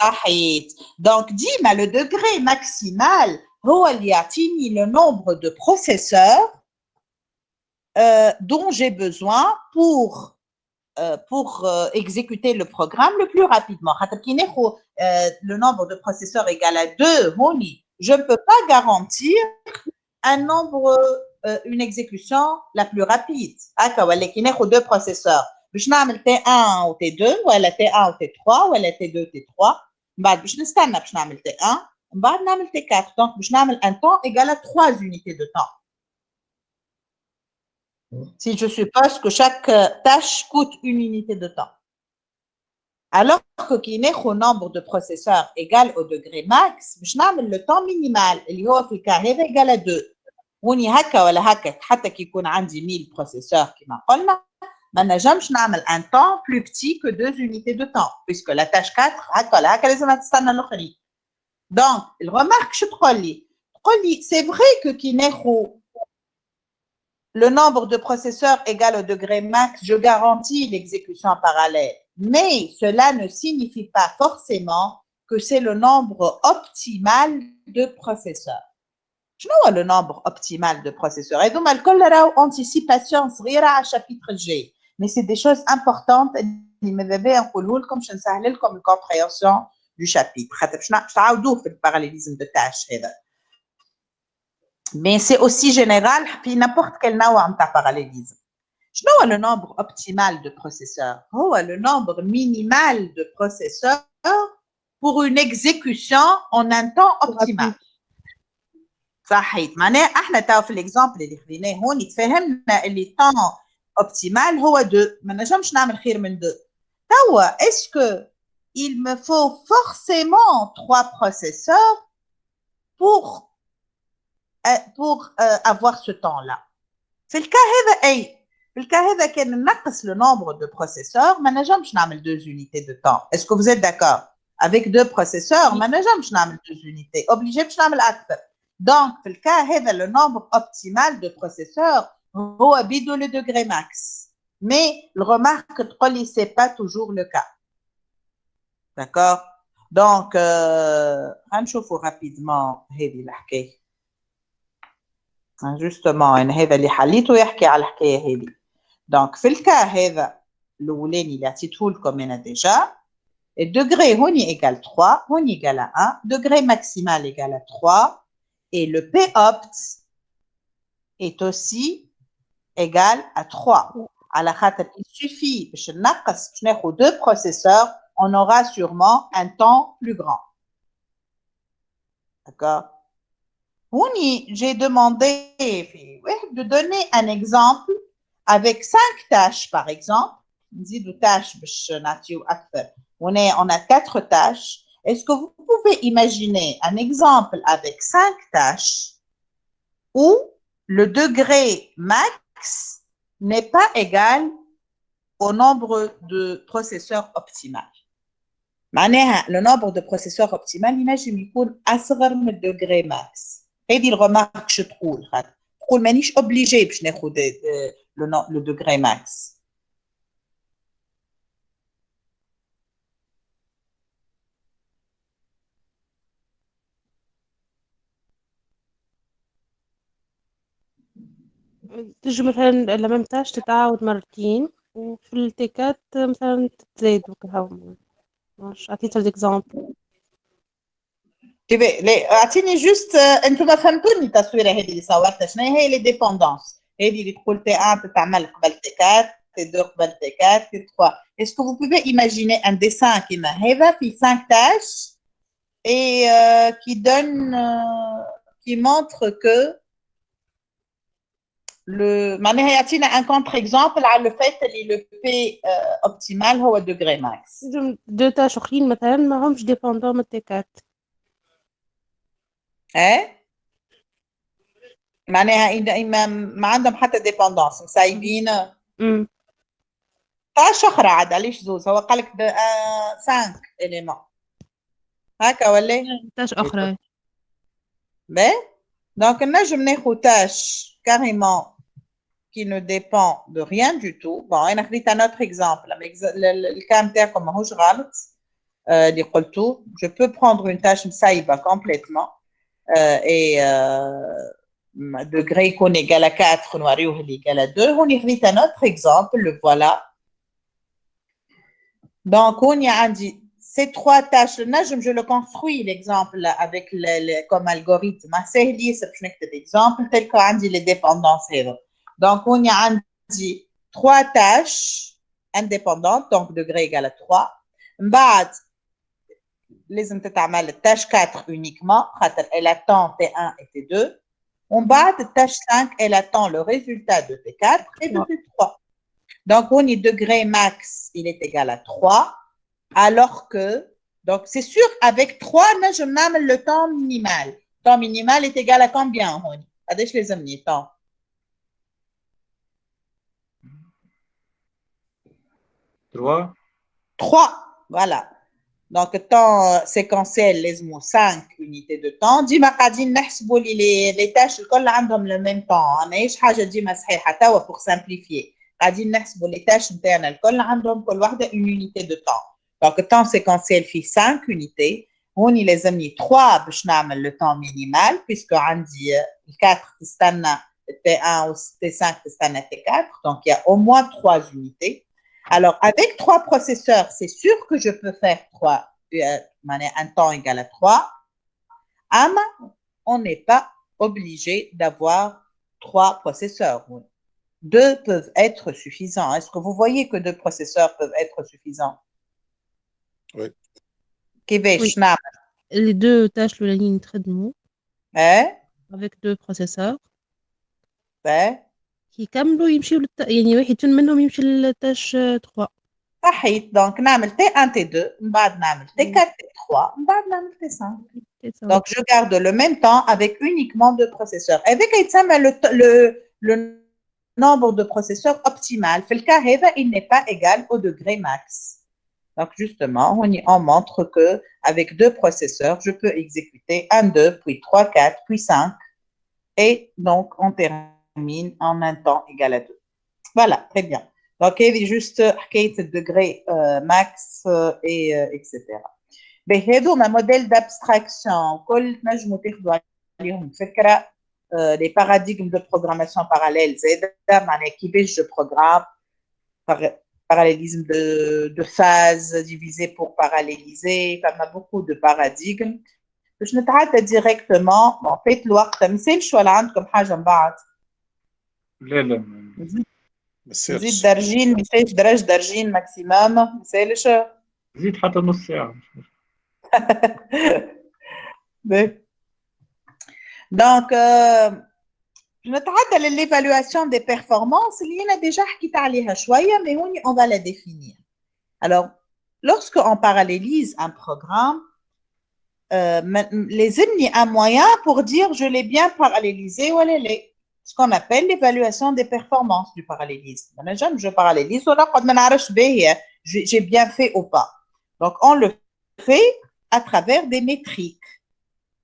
صحيح. Donc ديما le degré maximal هو اللي يعطيني le nombre de processeurs dont j'ai besoin pour exécuter le programme le plus rapidement. Le nombre de processeurs égal à 2, je ne peux pas garantir un nombre, une exécution la plus rapide. Il y a 2 processeurs. باش نعمل T1 و T2 ولا T1 و T3 ولا T2 T3 بعد باش نستنى باش نعمل T1 بعد نعمل T4. Donc باش نعمل un temps égal à 3 unités de temps. Si je suppose que chaque tâche coûte une unité de temps. Alors que qui n'est au nombre de processeurs égal au degré max, باش نعمل le temps minimal اللي هو في الكا هذا égal à 2. وني هكا ولا هكا حتى كي يكون عندي 1000 processeurs كما قلنا ما نجمش نعمل un temps plus petit que 2 unités de temps puisque la tâche 4 هكا ولا هكا لازم تستنى الاخرين. Donc, il remarque je تقول لي c'est vrai que qui n'est le nombre de processeurs égal au degré max, je garantis l'exécution en parallèle. Mais cela ne signifie pas forcément que c'est le nombre optimal de processeurs. Je vois le nombre optimal de processeurs. Et donc, il y a une anticipation à chapitre G. Mais c'est des choses importantes. Comme je ne comme une compréhension du chapitre. Je vais le parallélisme de tâches. Mais c'est aussi général puis n'importe quel نوع de parallélisme. شنو هو le nombre optimal de processeurs? هو le nombre minimal de processeurs pour une exécution en un temps optimal. صحيح. معناه احنا تاو في الاكزامبل اللي خديناه هون تفهمنا اللي temps optimal هو 2. ما نجمش نعمل خير من 2. توا est-ce que il me faut forcément 3 processeurs pour avoir ce temps-là. في الكا هذا أي في الكا هذا كان نقص le nombre de processeurs ما نجمش نعمل 2 unités de temps. Est-ce que vous êtes d'accord? Avec 2 processeurs ما نجمش نعمل 2 unités. Obligé باش نعمل أكثر. Donc في الكا هذا le nombre optimal de processeurs هو بدو le degré max. Mais le remarque تقول لي c'est pas toujours le cas. D'accord? Donc هنشوفوا rapidement هذه الحكاية. justement ان هذا اللي حليته يحكي على الحكايه هذه. دونك في الكا هذا الاولاني اللي عطيته لكم انا ديجا الدوغري هوني ايجال 3 هوني ايجال 1 degré maximal égal à 3 et le P-opt est aussi égal à 3 على خاطر il suffit باش نقص باش ناخذ 2 processeurs on aura sûrement un temps plus grand. D'accord? J'ai demandé de donner un exemple avec 5 tâches, par exemple. On a 4 tâches. Est-ce que vous pouvez imaginer un exemple avec 5 tâches où le degré max n'est pas égal au nombre de processeurs optimal? Le nombre de processeurs optimal, imagine يكون أصغر من الدوغري ماكس. هذه الرمارك شو تقول مانيش obligé باش ناخذ le degré max. تجي مثلا لا ميم تاش تتعاود مرتين وفي التيكات مثلا تزيد وكهو. مش عطيت الاكزامبل. اعطيني جوست انتم ما فهمتوني التصويره هذه اللي صورتها. شنو هي لي ديبوندونس هذه اللي تقول تي 1 تتعمل قبل تي 4 تي 2 قبل تي 4 تي 3. est-ce que vous pouvez imaginer un dessin كيما هذا في 5 tâches et qui donne qui montre que le معناها يعطينا un contre exemple على le fait اللي le P optimal هو degré max. 2 تاش اخرين مثلا ما همش ديبوندون من التيكات. معناها ما عندهم حتى ديبوندونس مسايبين تاش اخرى عاد علاش زوز هو قال لك 5 اليمون هكا ولا تاش اخرى باهي دونك نجم ناخذ تاش كاريمون qui ne dépend de rien du tout. Bon, أنا خديت un autre exemple. الكا نتاعكم ماهوش غلط اللي قلتو. Je peux prendre une tâche مسايبة complètement et degré يكون égal à 4 نوريوه اللي égal à 2. هوني خديت un autre exemple, le voilà. Donc, هوني عندي ces 3 tâches. نجم je le construis l'exemple avec comme algorithme. سهل ياسر باش نكتب exemple tel que عندي les dépendances هذا. Donc, on y a dit 3 tâches indépendantes, donc degré égal à 3. بعد لازم تتعمل tâche 4 uniquement, elle attend T1 et T2. بعد tâche 5, elle attend le résultat de T4 et de T3. Donc, on y degré max, il est égal à 3, alors que, donc c'est sûr, avec 3, je n'aime le temps minimal. Le temps minimal est égal à combien, Honi? Adèche les amis, temps. 3, voilà. Donc, temps séquentiel, les mots 5 unités de temps. ديما قاعدين نحسبوا les tâches الكل عندهم le même temps. ماهيش حاجة ديما صحيحة توا pour simplifier. قاعدين نحسبوا les tâches نتاعنا الكل عندهم كل واحدة une unité de temps. Donc, temps séquentiel fait 5 unités. هوني لازمني 3 باش نعمل le temps minimal puisque عندي 4 تستنى T1 ou T5 تستنى T4. Donc, il y a au moins 3 unités. Alors, avec 3 processeurs, c'est sûr que je peux faire un temps égal à 3. Mais on n'est pas obligé d'avoir 3 processeurs. 2 peuvent être suffisants. Est-ce que vous voyez que 2 processeurs peuvent être suffisants? Oui. Oui. Les 2 tâches de la ligne traitement. Avec 2 processeurs. يكملوا يمشيوا يعني واحد منهم يمشي للتاش 3 صحيح دونك نعمل T1 T2 من بعد نعمل T4 T3 من بعد نعمل T5 donc je garde le même temps avec uniquement 2 processeurs avec يتسمى le nombre de processeurs optimal في الكا هذا il n'est pas égal au degré max donc justement on montre que avec 2 processeurs je peux exécuter 1 2 puis 3 4 puis 5 et donc on termine en un temps égal à 2. Voilà, très bien. Donc, il y a juste le degré max et etc. Mais c'est un modèle d'abstraction. Les paradigmes de programmation parallèle, c'est je programme parallélisme de phase divisé pour paralléliser. Il y a beaucoup de paradigmes. Je نتعدى directement. En fait, الوقت ما يسالش ولا عندكم حاجة من بعد. لا زيد درجين ما يسالش درجين ماكسيموم ما يسالش زيد حتى نص ساعة Donc, نتعدى l'évaluation des performances اللي أنا déjà حكيت عليها شوية mais on va la définir. Alors, lorsque on parallélise un programme, les un moyen pour dire je l'ai bien parallélisé ou ce qu'on appelle l'évaluation des performances du parallélisme. Je parallélise, j'ai bien fait ou pas. Donc, on le fait à travers des métriques,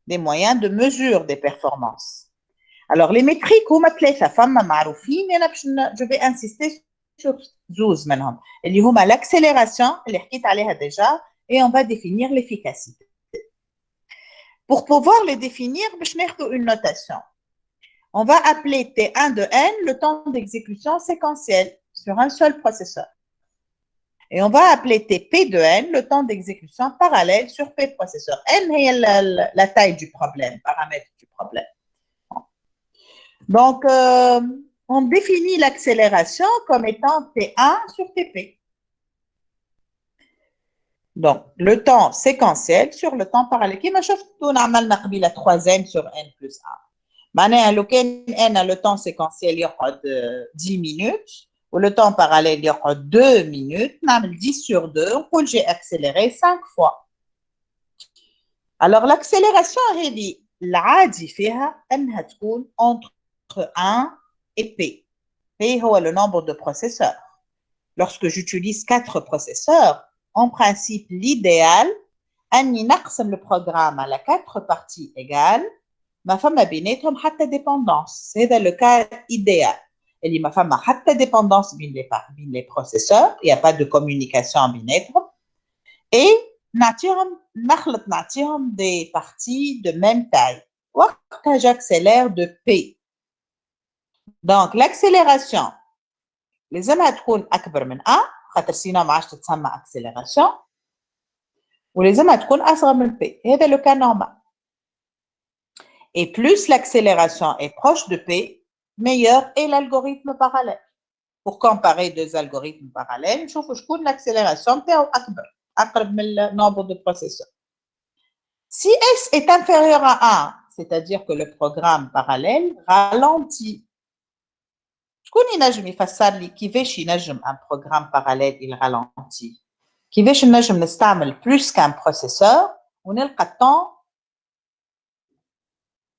des moyens de mesure des performances. Alors, les métriques, je vais insister sur 12 maintenant. Il y a l'accélération, déjà, et on va définir l'efficacité. Pour pouvoir les définir, je vais faire une notation. On va appeler T1 de N le temps d'exécution séquentiel sur un seul processeur. Et on va appeler TP de N le temps d'exécution parallèle sur P processeurs. N est la taille du problème, paramètre du problème. Donc, on définit l'accélération comme étant T1 sur TP. Donc, le temps séquentiel sur le temps parallèle. Qui m'a chauffé tout normal la 3n sur n plus 1. معناها لو كان انا le temps séquentiel يقعد 10 minutes و le temps parallèle يقعد 2 minutes نعمل 10 sur 2 نقول j'ai accéléré 5 fois. Alors l'accélération هذه العادي فيها انها تكون entre 1 et P. P est le nombre de processeurs. Lorsque j'utilise 4 processeurs, en principe, l'idéal, أني نقسم le programme à 4 parties égales, ما فما بيناتهم حتى dépendance. هذا le cas idéal. اللي ما فما حتى dépendance بين les processeurs, il n'y a pas de communication بيناتهم. Et نعطيهم des parties de même taille. وقتها j'accélère de P. Donc l'accélération لازمها تكون أكبر من A خاطر سينو ما عادش تتسمى accélération ولازمها تكون أصغر من P. هذا le cas normal. Et plus l'accélération est proche de P, meilleur est l'algorithme parallèle. Pour comparer deux algorithmes parallèles, نشوفوا شكون l'accélération تاعو أكبر أقرب من le nombre de processeurs. Si S est inférieur à 1, c'est-à-dire que le programme parallèle ralentit. شكون ينجم يفسر لي كيفاش ينجم un programme parallèle il ralentit؟ كيفاش نجم نستعمل plus qu'un processeur ونلقى الطون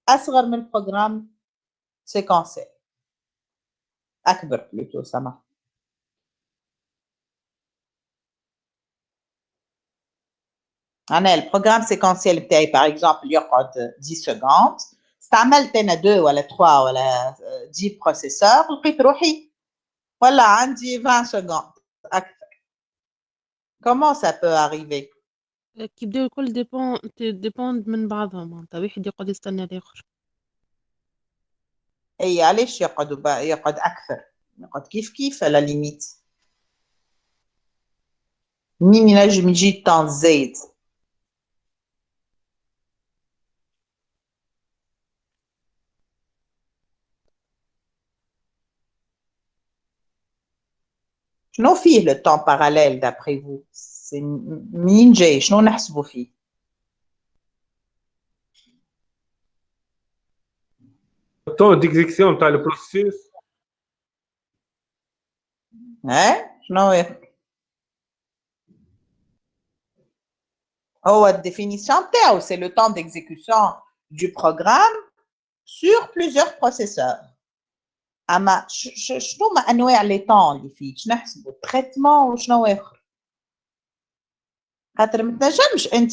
أصغر من programme séquentiel أكبر plutôt سما. أنا البروغرام سيكونسيال بتاعي par exemple يقعد 10 secondes استعملت أنا 2 ولا 3 ولا 10 بروسيسور لقيت روحي ولا عندي 20 secondes أكثر. Comment ça peut arriver؟ كيبداو الكل ديبوند من بعضهم معناتها واحد يقعد يستنى الآخر. أي علاش يقعد أكثر؟ يقعد كيف على ليميت. مين ينجم يجي الطون زايد؟ شنو فيه le temps parallèle d'après vous؟ منين جاي؟ شنو نحسبوا فيه؟ التون ديكزيكسيون تاع البروسيس. شنو هو الديفينيسيون تاعو c'est le temps d'exécution du programme sur plusieurs processeurs. أما شنو ما أنواع لي طون اللي فيه؟ شنو نحسبوا تريتمون وشنو آخر؟ خاطر ما تنجمش أنت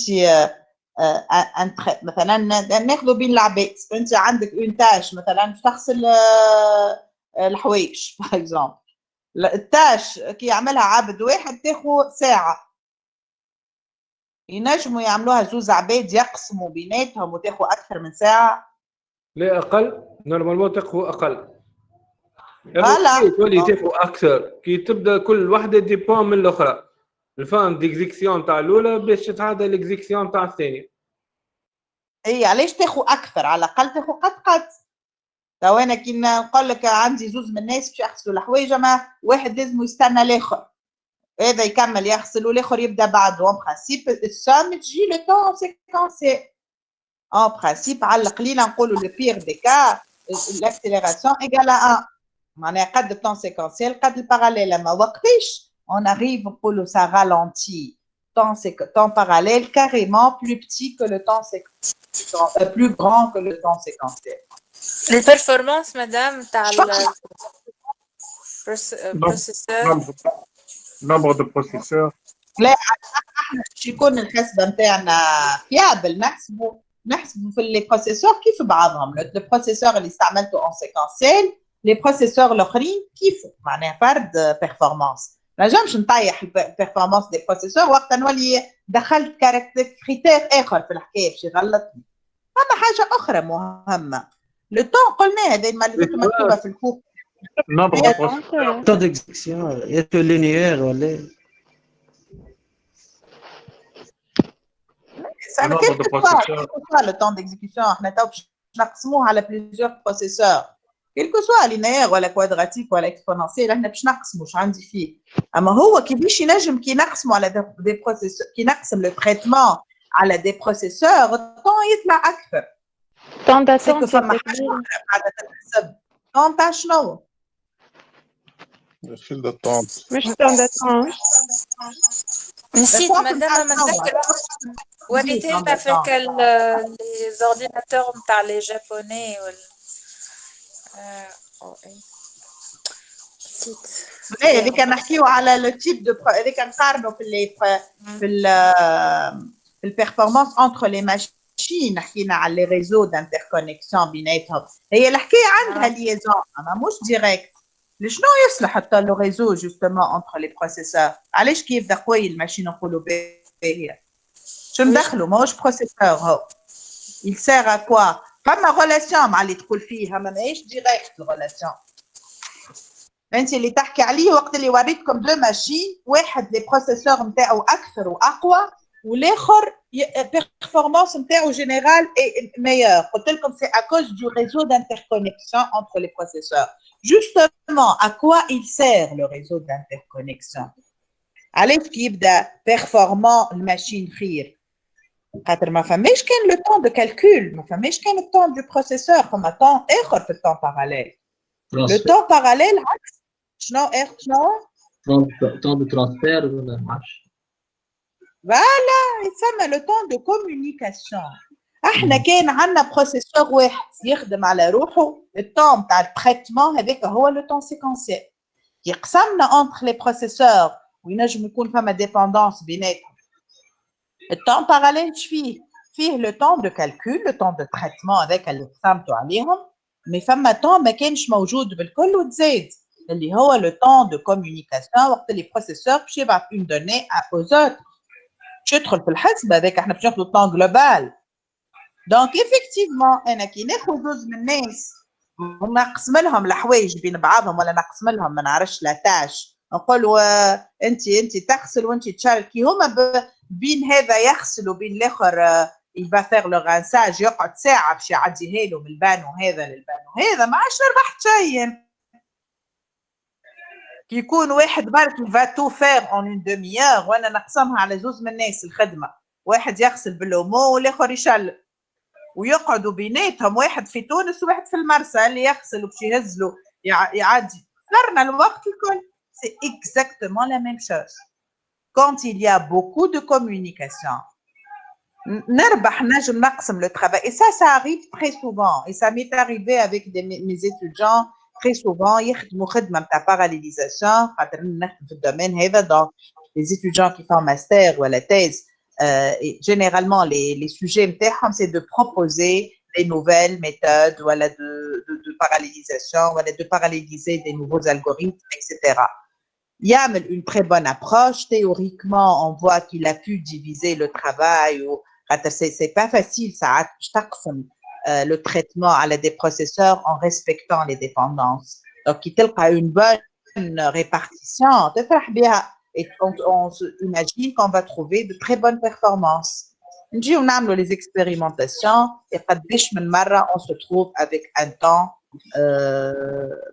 مثلا ناخذوا بين العباد، أنت عندك اون تاش مثلا باش تغسل الحوايج باغ اكزومبل، التاش كي يعملها عبد واحد تاخذ ساعة، ينجموا يعملوها زوز عباد يقسموا بيناتهم وتاخذ أكثر من ساعة؟ لا أقل، نورمالمون تاخذ أقل. فوالا تولي تاخذ أكثر كي تبدا كل وحدة ديبون من الأخرى. الفان ديكزيكسيون تاع الأولى باش تتعدى الإكزيكسيون تاع الثانية. إي علاش تاخذ أكثر؟ على الأقل تاخذ قد. تو أنا كي نقول لك عندي زوز من الناس باش يغسلوا الحوايج، ما واحد لازم يستنى الآخر، هذا يكمل يغسل والآخر يبدا بعده. اون برانسيب السام تجي لو طون سيكونسي. اون برانسيب على القليل نقولوا لو بير دي كا l'accélération égale à 1. معناها قد الطون سيكونسيال قد الباراليل. اما وقتاش on arrive نقولوا ça ralentit temps parallèle carrément plus petit que le temps séquentiel, plus grand que le temps séquentiel. Les performances, madame, t'as le processeur. Nombre de processeurs. لا احنا باش يكون الحسبه نتاعنا فيابل نحسبوا في لي بروسيسور كيف بعضهم. لو بروسيسور اللي استعملته اون سيكونسيال لي بروسيسور الاخرين كيف معناها فرد بيرفورمانس. ما نجمش نطيح البيرفورمانس دي بروسيسور وقت نولي دخلت كريتير اخر في الحكايه باش يغلطني. اما حاجه اخرى مهمه لو طون قلنا دائما اللي مكتوبه في الكوب. Nombre de processeurs. Temps d'exécution, est linéaire ولا Ça ne pas le temps d'exécution. احنا تو باش نقسموه على plusieurs processeurs. Quel que soit linéaire ولا quadratique ولا exponentiel احنا باش نقسموا واش عندي فيه. اما هو كيفاش ينجم كي نقسموا على دي بروسيسور كي نقسم لو تريتمون على دي بروسيسور الطون يطلع اكثر. طون داتون فما حاجه قاعده تتحسب. طون تاع شنو؟ الفيل داتون مش طون داتون. نسيت مادام ما نتذكر وريتينا فيك لي زورديناتور نتاع لي جابوني نسيت. ايه اللي كان نحكيو على لو تيب دو اللي كنقارنوا في البيرفورمانس انتر لي ماشين، حكينا على لي ريزو دانتركونيكسيون بيناتهم. هي الحكايه عندها ليزون اما مش ديريكت. لشنو يصلح حتى لو ريزو جوستومون انتر لي بروسيسور؟ علاش كي يبدا قوي الماشين نقولوا باهيه؟ شنو ندخلوا ماهوش بروسيسور هو il sert à quoi؟ فما غولاسيون مع اللي تقول فيها ما ماهيش ديريكت الغولاسيون. انت اللي تحكي عليه وقت اللي وريتكم دو ماشين، واحد لي بروسيسور نتاعو اكثر واقوى والاخر بيرفورمانس نتاعو جينيرال اي ميور. قلت لكم سي ا كوز دو ريزو دانتركونيكسيون انتر لي بروسيسور. جوستومون ا كوا il sert le réseau d'interconnexion؟ علاش كي يبدا بيرفورمون الماشين خير؟ خاطر ما فماش كان لو طون دو كالكول، ما فماش كان الطون دو بروسيسور، فما طون اخر في الطون باراليل. لو طون باراليل عكس شنو طون دو ترانسفير ولا ما عرفتش. فوالا يسمى لو طون دو كومونيكاسيون. احنا كان عندنا بروسيسور واحد يخدم على روحه، الطون تاع التريتمون هذاك هو لو طون سيكونسيال. كي قسمنا انتر لي بروسيسور وينجم يكون فما ديبوندونس بيناتهم، الطون باراليل فيه لو طون دو كالكول، لو طون دو تريتمون هذاك اللي قسمتوا عليهم، مي فما طون ما كانش موجود بالكل وتزاد اللي هو لو طون دو كومونيكاسيون وقت اللي بروسيسور باش يبعث اون دوني اوزوت باش يدخل في الحسبه هذاك. احنا باش ناخذ الطون جلوبال. دونك ايفيكتيفمون انا كي ناخذ زوز من الناس ونقسم لهم الحوايج بين بعضهم ولا نقسم لهم ما نعرفش لا تاش، نقولوا انت تغسل وانت تشارك، كي هما بين هذا يغسل وبين الاخر il va faire le rinçage يقعد ساعه باش يعديها له من البانو هذا للبانو هذا، ما عادش ربحت شيء. كي يكون واحد برك il va tout faire en une demi-heure وانا نقسمها على زوز من الناس الخدمه، واحد يغسل بالأومو والاخر يشل ويقعدوا بيناتهم، واحد في تونس وواحد في المرسى، اللي يغسل وباش يهز له يعدي صرنا الوقت الكل. c'est exactement la même chose quand il y a beaucoup de communication. نربح نجم نقسم le travail et ça arrive très souvent et ça m'est arrivé avec mes étudiants très souvent يخدموا خدمه نتاع parallélisation خاطر نخدم في الدومين هذا. donc les étudiants qui font master ou la thèse généralement les sujets نتاعهم c'est de proposer des nouvelles méthodes voilà de parallélisation voilà de paralléliser des nouveaux algorithmes etc. يعمل une très bonne approche. Théoriquement on voit qu'il a pu diviser le travail ou c'est pas facile ساعات باش تقسم le traitement à des processeurs en respectant les dépendances. Donc il تلقى une bonne répartition تفرح بها et on imagine qu'on va trouver de très bonnes performances. نجيو نعملوا les expérimentations et قداش من مرة on se trouve avec un temps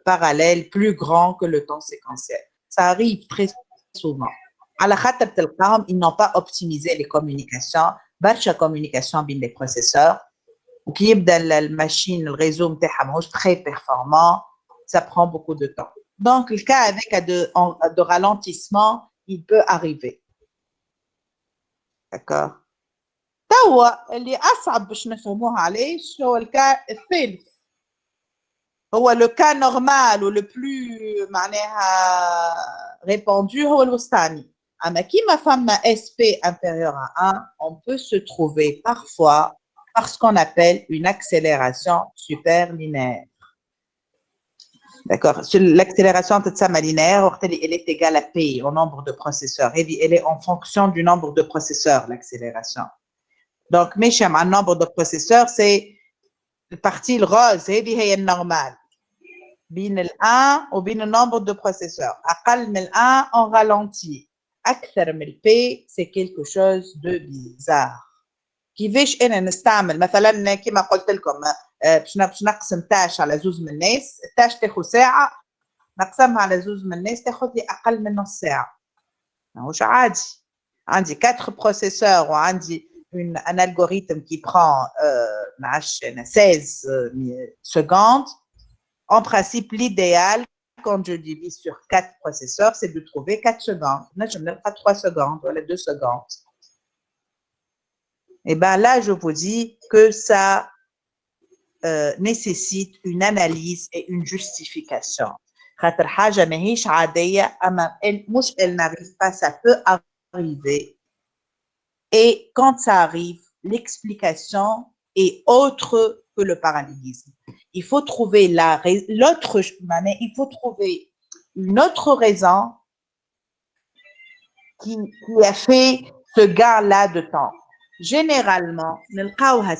parallèle plus grand que le temps séquentiel. Ça arrive très souvent. على خاطر تلقاهم ils n'ont pas optimisé les communications، برشا communication بين les processeurs وكي يبدا الماشين الريزو نتاعها ماهوش très performant ça prend beaucoup de temps. Donc le cas avec de ralentissement il peut arriver. D'accord. توا اللي أصعب باش نفهموها علاش هو الكا الثالث، هو le cas normal ou le plus معناها répandu هو الوسطاني. أما كيما فما SP inférieur à 1 on peut se trouver parfois par ce qu'on appelle une accélération superlinéaire. D'accord. L'accélération تتسمى linéaire وقت اللي elle est égale à P au nombre de processeurs. Elle est en fonction du nombre de processeurs l'accélération. Donc ماشي مع النمبر de processeurs c'est البارتي الغوز هذه هي النورمال بين ال1 وبين النمبر de processeurs. أقل من ال1 on ralentit. أكثر من P c'est quelque chose de bizarre. كيفاش انا نستعمل مثلا كما قلت لكم باش نقسم تاش على زوز من الناس، التاش تاخذ ساعه نقسمها على زوز من الناس تاخذ لي اقل من نص ساعه. ماهوش عادي. عندي 4 بروسيسور وعندي un algorithme qui prend 16 secondes. En principe l'idéal quand je divise sur 4 processeurs c'est de trouver 4 secondes. نجم نلقى 3 secondes ولا 2 secondes. Et bien là, je vous dis que ça nécessite une analyse et une justification. خاطر حاجة ماهيش عادية أما مش elle n'arrive pas, ça peut arriver. Et quand ça arrive, l'explication est autre que le parallélisme. Il faut trouver il faut trouver une autre raison qui a fait ce gain-là de temps. Généralement,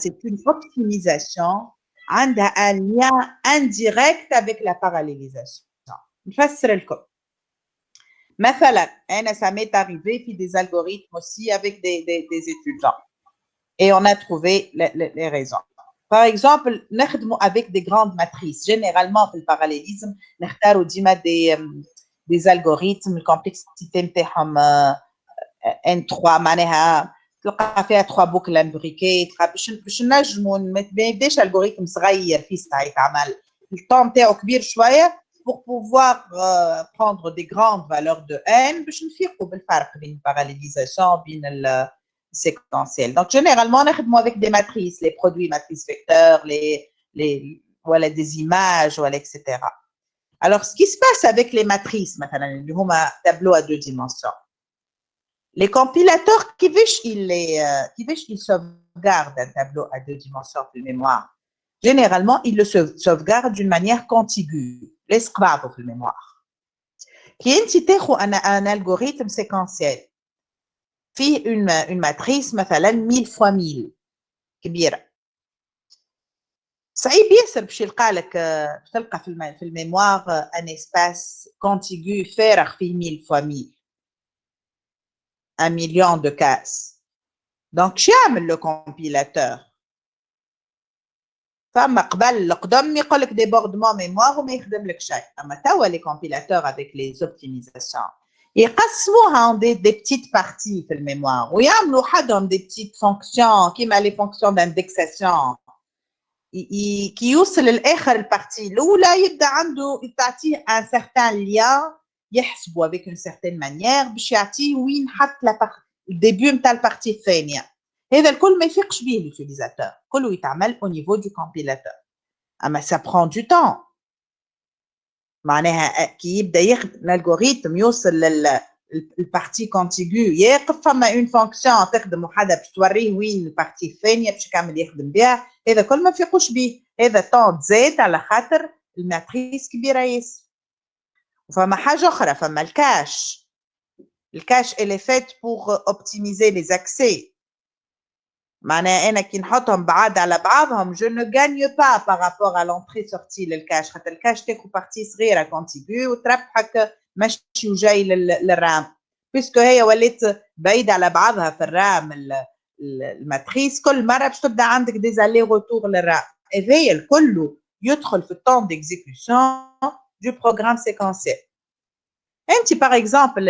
c'est une optimisation عندها un lien indirect avec la parallélisation. نفسر لكم. مثلا, ça m'est arrivé puis des algorithmes aussi avec des étudiants. Et on a trouvé les raisons. Par exemple, avec des grandes matrices. Généralement, pour le parallélisme, نختاروا ديما des algorithmes, complexité نتاعهم N3 معناها تلقى فيها 3 بوكل امبريكي باش نجموا ما يبداش الجوريثم صغير في ساعه يتعمل الطون نتاعو كبير شويه pour pouvoir prendre des grandes valeurs de n باش نفيقوا بالفرق بين parallélisation بين séquentiel. Donc généralement نخدموا avec des matrices, les produits matrices vecteurs, les voilà des images voilà etc. Alors ce qui se passe avec les matrices مثلا اللي هما tableaux à 2 dimensions. Les compilateurs ils sauvegardent un tableau à 2 dimensions de mémoire. Généralement, ils le sauvegardent d'une manière contiguë. Les بعضه في الميموار. كي انت تاخذ un algorithme séquentiel فيه une matrice مثلا 1000 fois 1000 كبيره. صعيب ياسر باش يلقى لك تلقى في الميموار un espace contigu فارغ فيه 1000 fois 1000. 1 million de cases. Donc, شيعمل le compilateur. فما قبل القدم يقول لك débordement mémoire وما يخدم لك شيء. أما توا les compilateurs avec les optimisations يقسموها en des petites parties في الميموار ويعملوا حدهم des petites fonctions كيما les fonctions d'indexation كي يوصل لآخر البارتي الأولى يبدأ عنده تعطيه un certain lien يحسبوا avec une certaine manière باش يعطيه وين حط الديبيو نتاع البارتي الثانيه. هذا الكل ما يفيقش به اليوتيليزاتور، كله يتعمل au niveau du compilation. اما ça prend du temps. معناها كي يبدا يخدم الالغوريثم يوصل للبارتي كونتيغو يقف فما اون فونكسيون تخدم وحده باش توريه وين البارتي الثانيه باش يكمل يخدم بها، هذا كل ما يفيقوش به، هذا طون زاد على خاطر الماتريس كبيره ياسر. وفما حاجه اخرى، فما الكاش. الكاش elle est faite pour optimiser les accès. معناها انا كي نحطهم بعاد على بعضهم je ne gagne pas par rapport à l'entrée sortie للكاش، خاطر الكاش تاخذ بارتي صغيره كونتيغو وتربحك مشي وجاي للرام، بيسكو هي ولات بعيده على بعضها في الرام الماتريس، كل مره باش تبدا عندك دي الي روتور للرام، هذايا الكل يدخل في الطون ديكزيكسيون du programme séquentiel. انت par exemple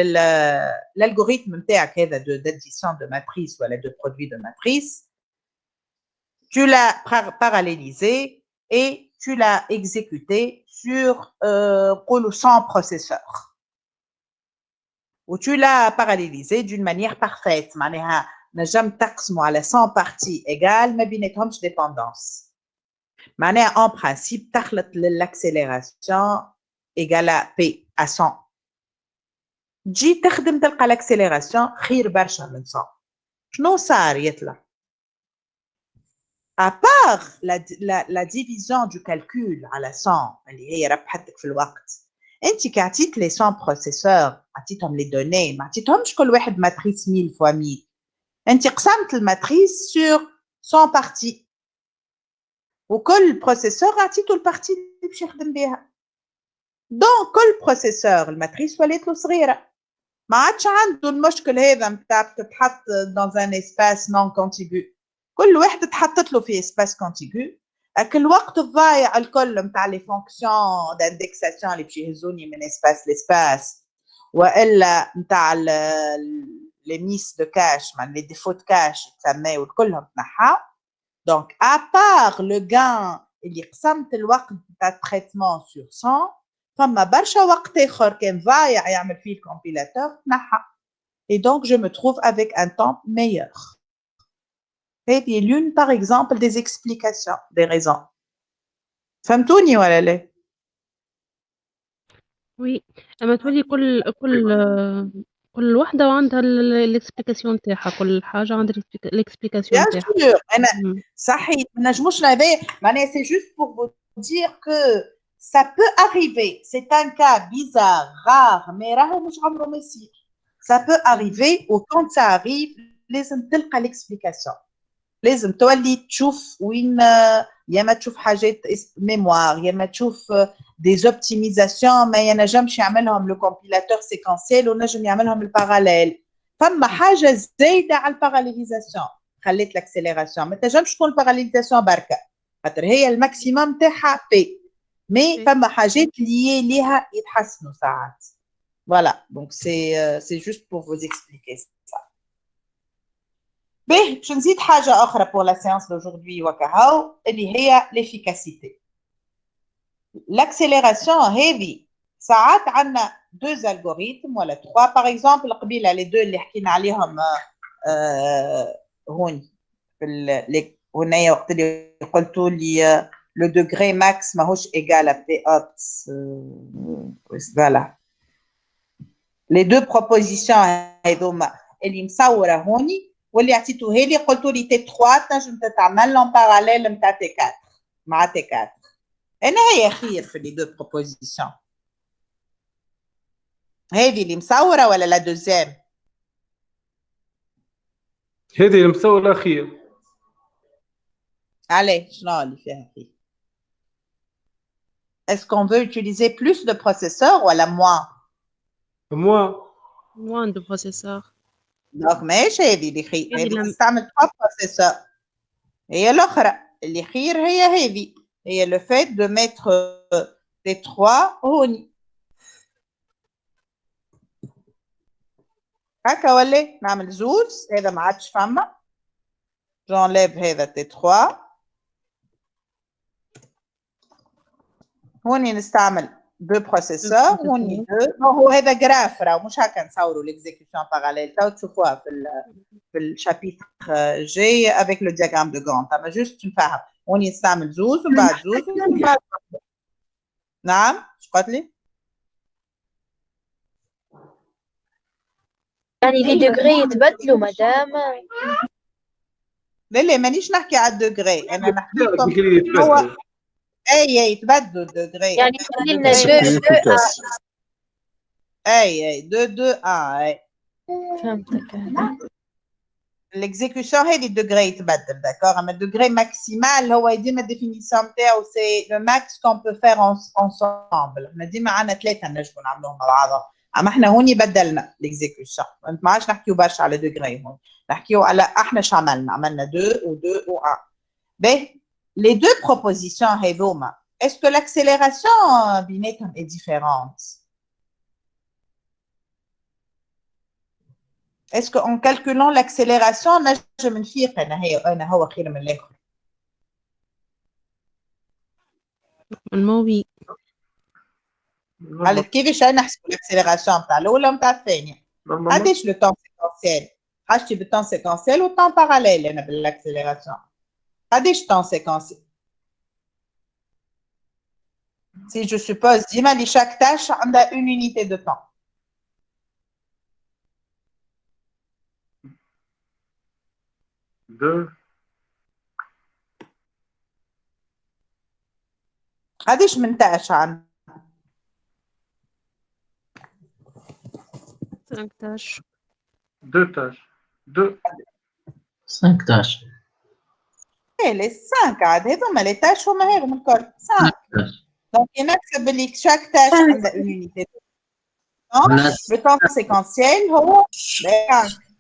l'algorithme نتاعك هذا d'addition de matrice ولا de produit de matrice, tu l'as parallélisé et tu l'as exécuté sur 100 processeurs. Ou tu l'as parallélisé d'une manière parfaite, معناها نجم تقسموا على 100 parties égales ما بيناتهمش dépendance. معناها en principe تخلط l'accélération égale à P à 100. تجي تخدم تلقى الاكسيليراسيون خير برشا من 100. شنو صار يطلع؟ à part la division du calcul على 100 اللي هي ربحتك في الوقت، انت كي عطيت لي 100 بروسيسور عطيتهم لي دوني، ما عطيتهمش كل واحد ماتريس 1000 fois 1000، انت قسمت الماتريس sur 100 بارتي وكل بروسيسور عطيته البارتي اللي باش يخدم بها. دونك كل بروسيسور الماتريس ولات له صغيره، ما عادش عنده المشكل هذا نتاع تتحط dans un espace non contigu. كل واحد تحطت له في espace contigu، هاك الوقت الضايع الكل نتاع لي فونكسيون d'aindexation اللي باش يهزوني من espace لespace والا نتاع لي ميس دو كاش مع لي ديفو دو كاش تسميو كلهم تنحاو. دونك à part le gain اللي قسمت الوقت نتاع التريتمون sur 100، فما برشا وقت اخر كان ضايع يعمل فيه الكومبيلاتور نحى. Et donc je me trouve avec un temps meilleur. هذه l'une par exemple des explications, des raisons. فهمتوني ولا لا؟ وي اما تولي كل وحده وعندها الاكسبليكاسيون تاعها، كل حاجه عندها الاكسبليكاسيون Bien تاعها. sûr, صحيح ما نجموش نعرفيه معناها c'est juste pour vous dire que ça peut arriver, c'est un cas bizarre, rare, mais راهو مش عمره ما يصير. Ça peut arriver ou quand ça arrive لازم تلقى l'explication. لازم تولي تشوف وين يا ما تشوف حاجات ميموار يا ما تشوف دي زوبتيميزاسيون ما ينجمش يعملهم لو كومبيلاتور سيكونسيال ونجم يعملهم الباراليل. فما حاجه زايده على الباراليزاسيون خليت الاكسيليراسيون ما تنجمش تكون الباراليزاسيون بركه خاطر هي الماكسيموم تاعها بي مي فما حاجات ليي ليها يتحسنوا ساعات. Voilà, donc c'est juste pour vous expliquer ça. باهي باش نزيد حاجة أخرى pour la séance d'aujourd'hui وكهو اللي هي l'efficacité. L'accélération هذه ساعات عندنا deux algorithmes ولا trois par exemple قبيلة les deux اللي حكينا عليهم هون في هنايا وقت اللي قلتوا لي le degré max ماهوش égal à P opt voilà. Les deux propositions هذوما اللي مصورة هوني واللي عطيتوه لي قلتوا لي تي 3 تنجم تتعمل لهم باراليل نتاع تي 4 مع تي 4 انا هي خير في لي دو بروبوزيسيون هذه اللي مصوره ولا لا دوزيام هذه اللي مصوره خير عليه شنو اللي فيها خير est-ce qu'on veut utiliser plus de processeurs ولا moins de processeurs. Donc ماشي هذه اللي خير هذه تستعمل 3 processeurs هي الأخرى اللي خير هي هذه هي le fait de mettre les 3 هوني هكا ولا نعمل زوز هذا ما عادش فما j'enlève هذا تي 3 هوني نستعمل 2 بروسيسور هوني 2 هو هذا جراف راه مش هكا نصوروا ليكزيكيوشن باراليل تو تشوفوها في الشابيتر جاي افيك لو دياغرام دو غونت اما جوست نفهم هوني نستعمل زوز ومن بعد زوز ومن بعد نعم اش قلت لي؟ يعني لي دوغري يتبدلوا مدام لا مانيش نحكي على الدوغري انا نحكي لكم هو اي يتبدلوا الدوغري يعني خلي لنا 2 اي 2 1 فهمتك l'exécution هذه الدوغري يتبدل داكور اما الدوغري ماكسيمال هو ديما الديفينيسيون تاعو سي لو ماكس كون بو فير انسامبل احنا ديما عندنا 3 نجموا نعملوهم مع بعضهم اما احنا هوني بدلنا l'exécution ما عادش نحكيو برشا على دوغري هون نحكيو على احنا شو عملنا 2 و2 و1 باهي les deux propositions هذوما est-ce que l'accélération بيناتهم est différente est-ce qu'en calculant l'accélération نجم نفيق أنا هو خير من الآخر الموي قالت كيفاش نحسب l'accélération نتاع الأولى ونتاع الثانية قداش لو طون سيكونسيال حاجتي بالطون سيكونسيال والطون باراليل أنا بالاكسيليراسيون قداش طون سيكونسيال si je suppose ديما لي chaque tâche عندها une unité de temps قداش من تاش عندنا 5 tâches 2 tâches 2 5 tâches ايه لي 5 عاد هذوما لي تاش هما هذوما الكل 5 دونك نحسب اللي شاك تاش عندها اون يونيتي لو طون سيكونسيال هو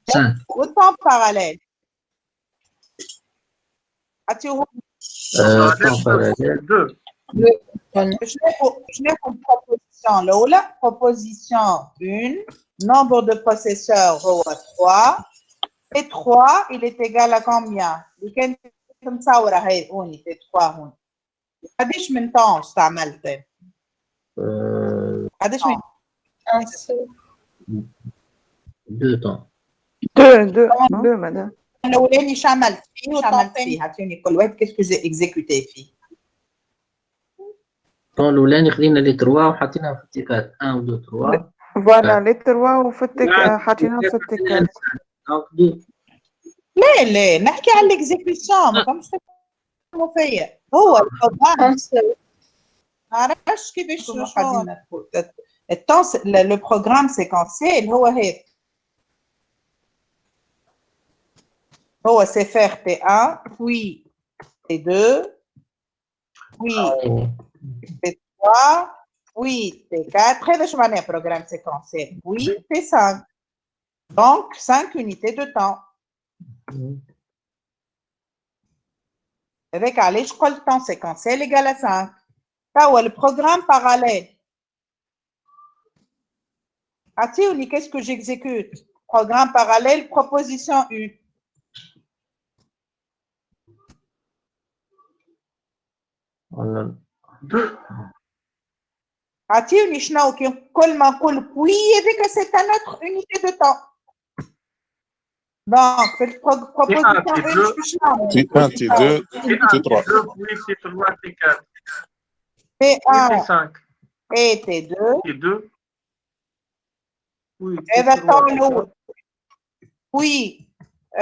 5 والطون باراليل عطيوهم طون باراليل Je n'ai qu'une proposition l'oula, proposition 1, nombre de processeurs 3, et 3, il est égal à combien? لكن مصورة هاي هوني في 3 هون. قديش من temps استعملت؟ قديش من 2 temps. 2 مدام. الأولاني شو عملت فيه والثاني فيه؟ عطيني كل واحد كيف j'ai exécuté فيه. الأولاني خدينا لي 3 وحطيناهم في التيكات 1 و 2 3 فوالا لي تروا وفتك حاطينهم في التكات. لا نحكي على الاكزيكيوشن ما فهمش تفهموا فيا. هو البروغرام ما عرفش كيفاش قاعدين لو بروغرام سيكونسيال هو هيك. هو سي فير T1 puis T2 puis T3 puis T4. هذا شو معناه بروغرام سيكونسيال؟ puis T5. Donc 5 unités de temps. Avec علاش قلت temps séquentiel égale à 5. هو le programme parallèle. عطيوني qu'est-ce que j'exécute? Programme parallèle, proposition U. عطيوني شنو كل ما نقول puis هذيك c'est un autre unité de temps. Donc, في proposition U شنو؟ T1, T2, T3. Oui, T3, T4. T1 T5. et T2. T2. Oui, هذا T3. الطون الأول. Oui.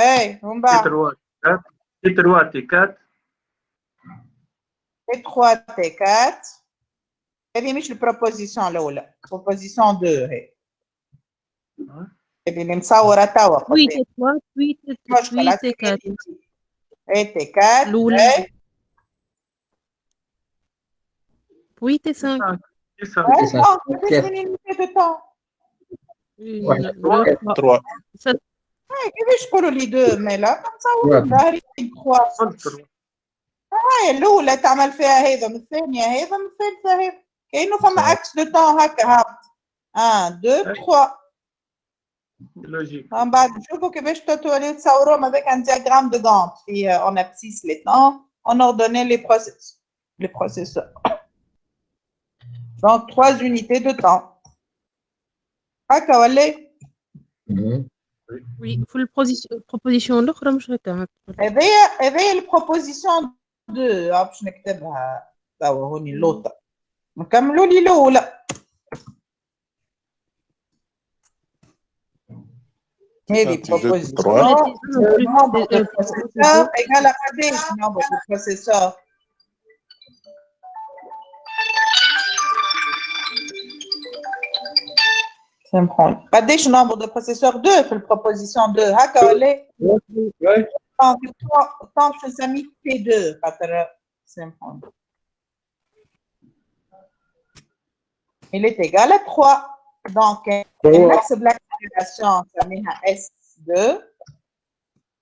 إيه ومن بعد. T3, T4. T3 T4. هذه مش البروبوزيسيون الأولى. بروبوزيسيون 2 هي. اللي مصورة توا. Oui, T3, puis T4. Et T4. الأولى. Oui, T5. Donc, c'est une unité de temps. 3. كيفاش نقولوا لي 2 mais là مصورين ظاهرين 3. هاي الأولى تعمل فيها هذا من الثانية هذا من الثالثة هذا. كأنه فما أكس دو طون هكا هابط. 1 2 3. Logique. من بعد نشوفوا كيفاش تصوروهم avec un diagramme de Gantt. On abscisse les temps, on ordonnait les processeurs. Donc 3 unités de temps. هكا ولا؟ Oui, في البروبوزيشن الأخرى مش هكا. هذايا البروبوزيسيون 2 باش نكتبها توا هوني اللوطة. نكملوا لي الأولى. هذه بروبوزيسيون nombre de processeurs égale à قداش nombre de processeurs. سامحوني. قداش nombre de processeurs 2 في البروبوزيسيون 2 هكا ولا؟ طنط تسميه T2 خاطر سامحوني. Il est égal à 3. Donc, نحسب l'accélération نسميها S2.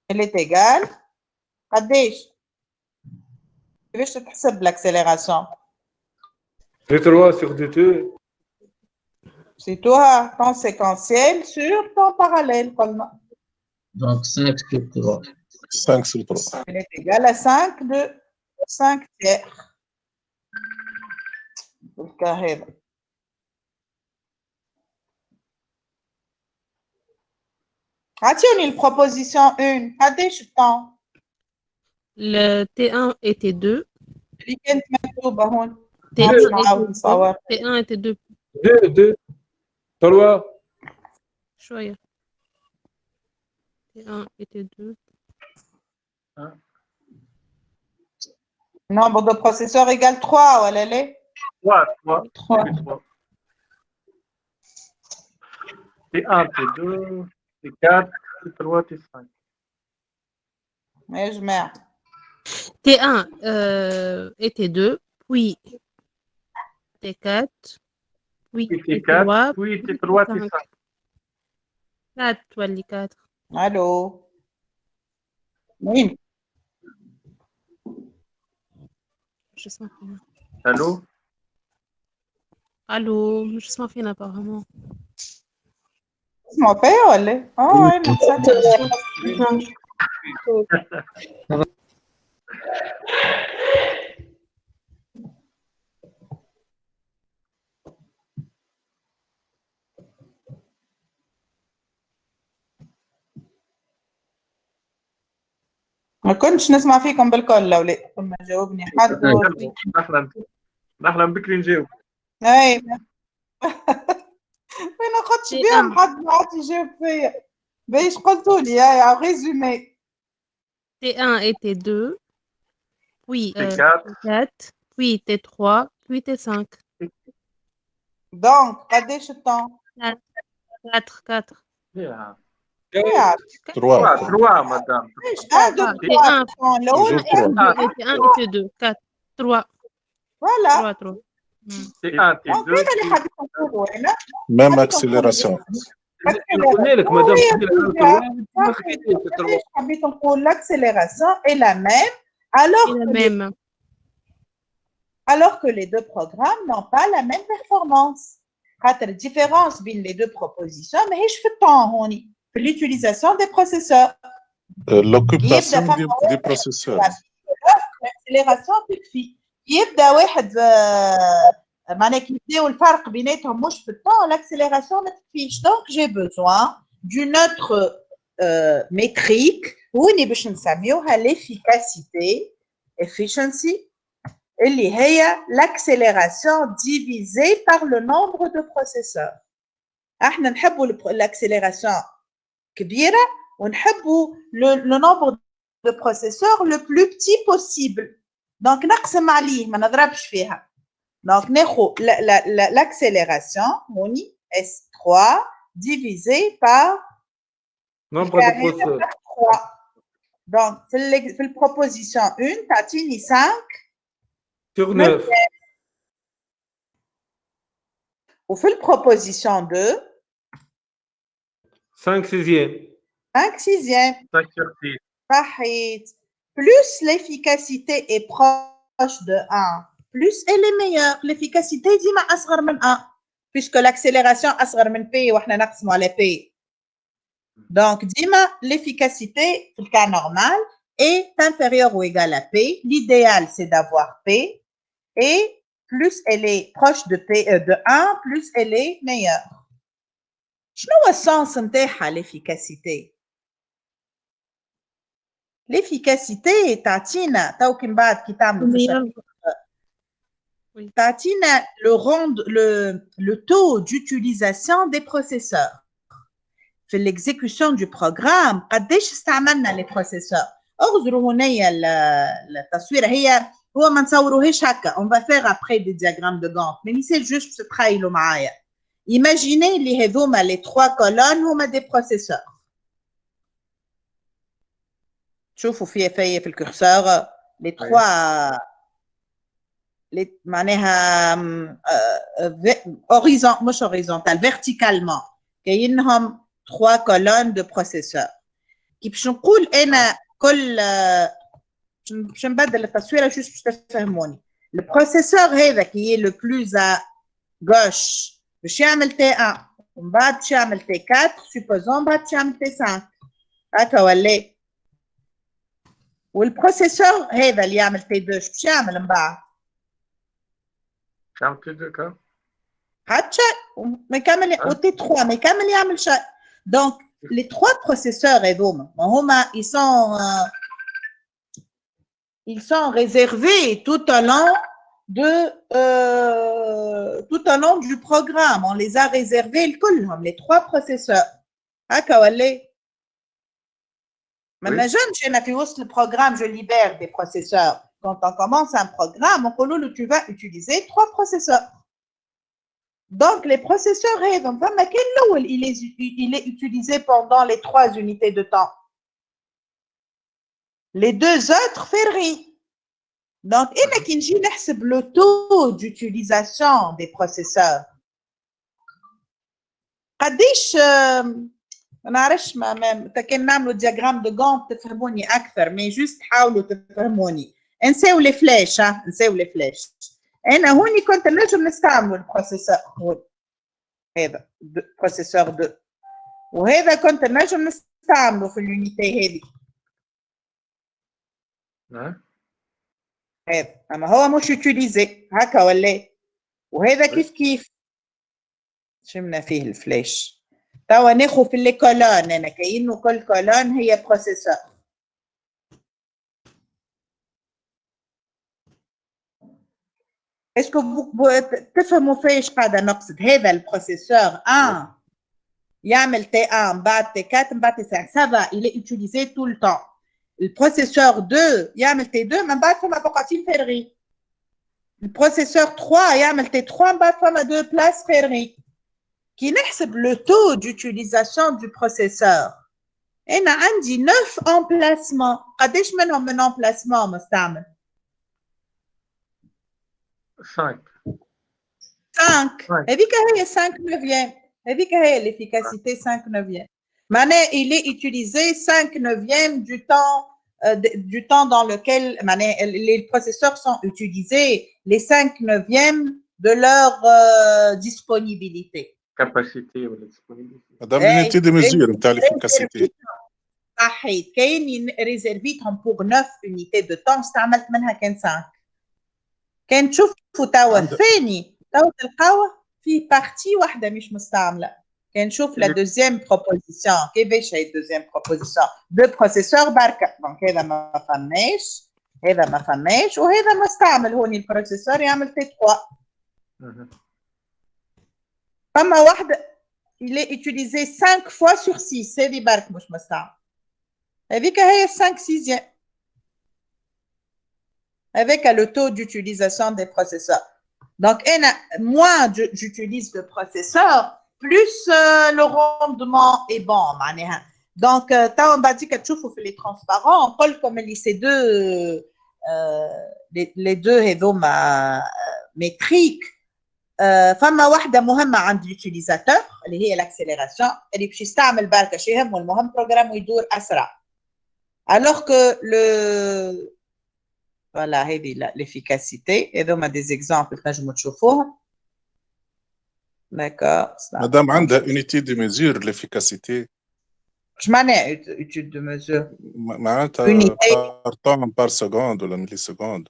Elle est égale قداش؟ كيفاش تحسب l'accélération؟ T3 sur T2. C'est toi, temps séquentiel sur temps parallèle. Donc 5 sur 3. 5 sur 3. Elle est égale à 5 de 5 tiers. Le carré. Attention, une proposition 1. قداش le temps? Le T1 et T2. اللي كانت مكتوبة هون. T1 et T2. 2 3 شوية. T1 et T2. Nombre de processeurs égale 3, voilà les 3. T1, T2, T4, T3, T5. Mais je mets. T1 et T2, puis T4, puis T4, puis T3, T5. 4 ولا 4. Allô. Oui. مش اسمع فينا. Allô. الو مش اسمع فينا apparemment. اسمع فيا ولا ايه؟ ما كنتش نسمع فيكم بالكل لو لا ثم جاوبني حد. نحلم بكري نجاوب. اي ما ناخدش بيهم T1, حد بعد يجاوب فيا. باش قلتوا لي يا ريزومي. T1 et T2, puis T4. T4, puis T3, puis T5. دونك قداش الطون؟ 4. يا يا 3 3 مدام. ايش 1 2 3 الطون الاول toujours 3 T1 et T2, 4. 3. فوالا 3. T1 دونك T2 هذا اللي حبيت نقوله انا. même accélération قلنا لك مادام حبيت نقول l'accélération est la même alors que les deux programmes n'ont pas la même performance. خاطر différence بين les deux propositions ماهيش في الطون هوني في l'utilisation des processeurs. l'occupation des processeurs. l'accélération تكفي. يبدا واحد معناها كي يبداو الفرق بيناتهم مش في الطون l'accélération ما تكفيش. donc j'ai besoin d'une autre métrique وين باش نسميوها l'efficacité efficiency اللي هي l'accélération divisée par le nombre de processeurs. احنا نحبوا l'accélération كبيرة ونحبوا le nombre de processeurs le plus petit possible. donc نقسم عليه ما نضربش فيها. donc ناخذ l'accélération هوني S3 divisé par nombre de processeurs. 3. donc في البروبوزيشن 1 تعطيني 5 sur 9. وفي البروبوزيشن 2 5 sixième. 5 sixième. 5 sur 6. صحيت. plus l'efficacité est proche de 1 plus elle est meilleure. l'efficacité ديما أصغر من 1 puisque l'accélération أصغر من P وإحنا نقسموا على P. donc ديما l'efficacité في le cas normal est inférieure ou égale à P. l'idéal c'est d'avoir P et plus elle est proche de P de 1 plus elle est meilleure. شنو هو السنس نتاعها l'efficacité؟ l'efficacité تعطينا تو كي من بعد كي تعملوا تعطينا le taux d'utilisation des processeurs. في l'exécution du programme قداش استعملنا les processeurs. اغزروا هنايا التصويره هو ما نصوروهاش هكا. on va faire après des diagrammes de Gantt mais c'est juste تتخيلوا معايا. imaginez اللي هذوما les 3 colonnes هما des processeurs. شوفوا في الكورسور les 3 معناها مش horizontal verticalement كاينهم 3 colonnes de processeurs. كي باش نقول انا كل باش نبدل التصويره جوست باش تفهموني. البروسيسور هذا كي لو بلوز ا غوش باش يعمل T1 ومن بعد باش يعمل T4 سوبوزون بعد باش يعمل T5 هكا ولا. والبروسيسور هذا اللي يعمل T2 باش يعمل من بعد كم T2 حتى ما يكمل و T3 ما يكمل يعمل شيء. donc les 3 processeurs هذوما ils sont réservés tout au long du programme. On les a réservés كلهم les 3 processeurs هكا ولا. ما نجمش انا في وسط البروغرام je libère des processeurs. quand on commence un programme on dit tu vas utiliser 3 processeurs. donc les processeurs فما كان الاول il est utilisé pendant les 3 unités de temps. les 2 autres ferrés. donc انا كي نجي نحسب le taux d'utilisation des processeurs قديش ما نعرفش كان نعملوا دياغرام دو Gantt تفهموني اكثر مي جوست حاولوا تفهموني. نساو لي فلاش نساو لي فلاش. انا هوني كنت نجم نستعمل البروسيسور هذا بروسيسور 2 وهذا كنت نجم نستعمله في اليونيتي هذه. نعم هذا اما هو مش يوتيليزي هكا ولا. وهذا كيف شمنا فيه الفلاش. توا ناخذ في لي كولون انا كاينه كل كولون هي بروسيسور. اسكو تفهموا فيش قاعده نقصد؟ هذا البروسيسور 1 يعمل T1 من بعد T4 من بعد T5 ça va il est utilisé tout le temps. البروسيسور 2 يعمل T2 من بعد فما بقعتين فارغين. البروسيسور 3 يعمل T3 من بعد فما 2 بلاس فارغين. كي نحسب لو تو d'utilisation du processeur انا عندي 9 امبلاسمون. قداش منهم من امبلاسمون مستعمل؟ 5 هذيك هي 5 نوفيام. هذيك هي l'efficacité 5 neuvième. معناها il est utilisé 5 neuvième du temps dans lequel les processeurs sont utilisés, les 5 neuvièmes de leur disponibilité. Capacité ou disponibilité. Madame, l'unité de mesure نتاع l'efficacité. صحيح كاين ريزيرفيتهم pour 9 unités de temps استعملت منها كان 5. كان تشوفوا توا الثاني توا تلقاوه في بارتي واحده مش مستعمله. كان نشوف لا دوزيام بروبوزيسيون كيفاش هي الدوزيام بروبوزيسيون دو بروسيسور بركه. دونك هذا ما فماش، هذا ما فماش، وهذا مستعمل. هوني البروسيسور يعمل تي 3. فما واحده il est utilisé 5 fois sur 6. هذه برك مش مستعمل. هذيك هي 5 6e avec le taux d'utilisation des processeurs. Donc, moins j'utilise le processeur, plus le rendement est bon. Donc, on va dire que tu fais les transparents, comme les deux métriques. فما واحدة مهمة عند l'utilisateur اللي هي l'accélération اللي باش يستعمل بركة شي يهم والمهم بروجرام يدور أسرع. Alors que voilà, هذه l'efficacité. هذوما des exemples تنجموا تشوفوهم. D'accord. Madame, عندها unité de mesure l'efficacité. اش معناها étude de mesure؟ معناتها par temps par seconde ولا millisecond.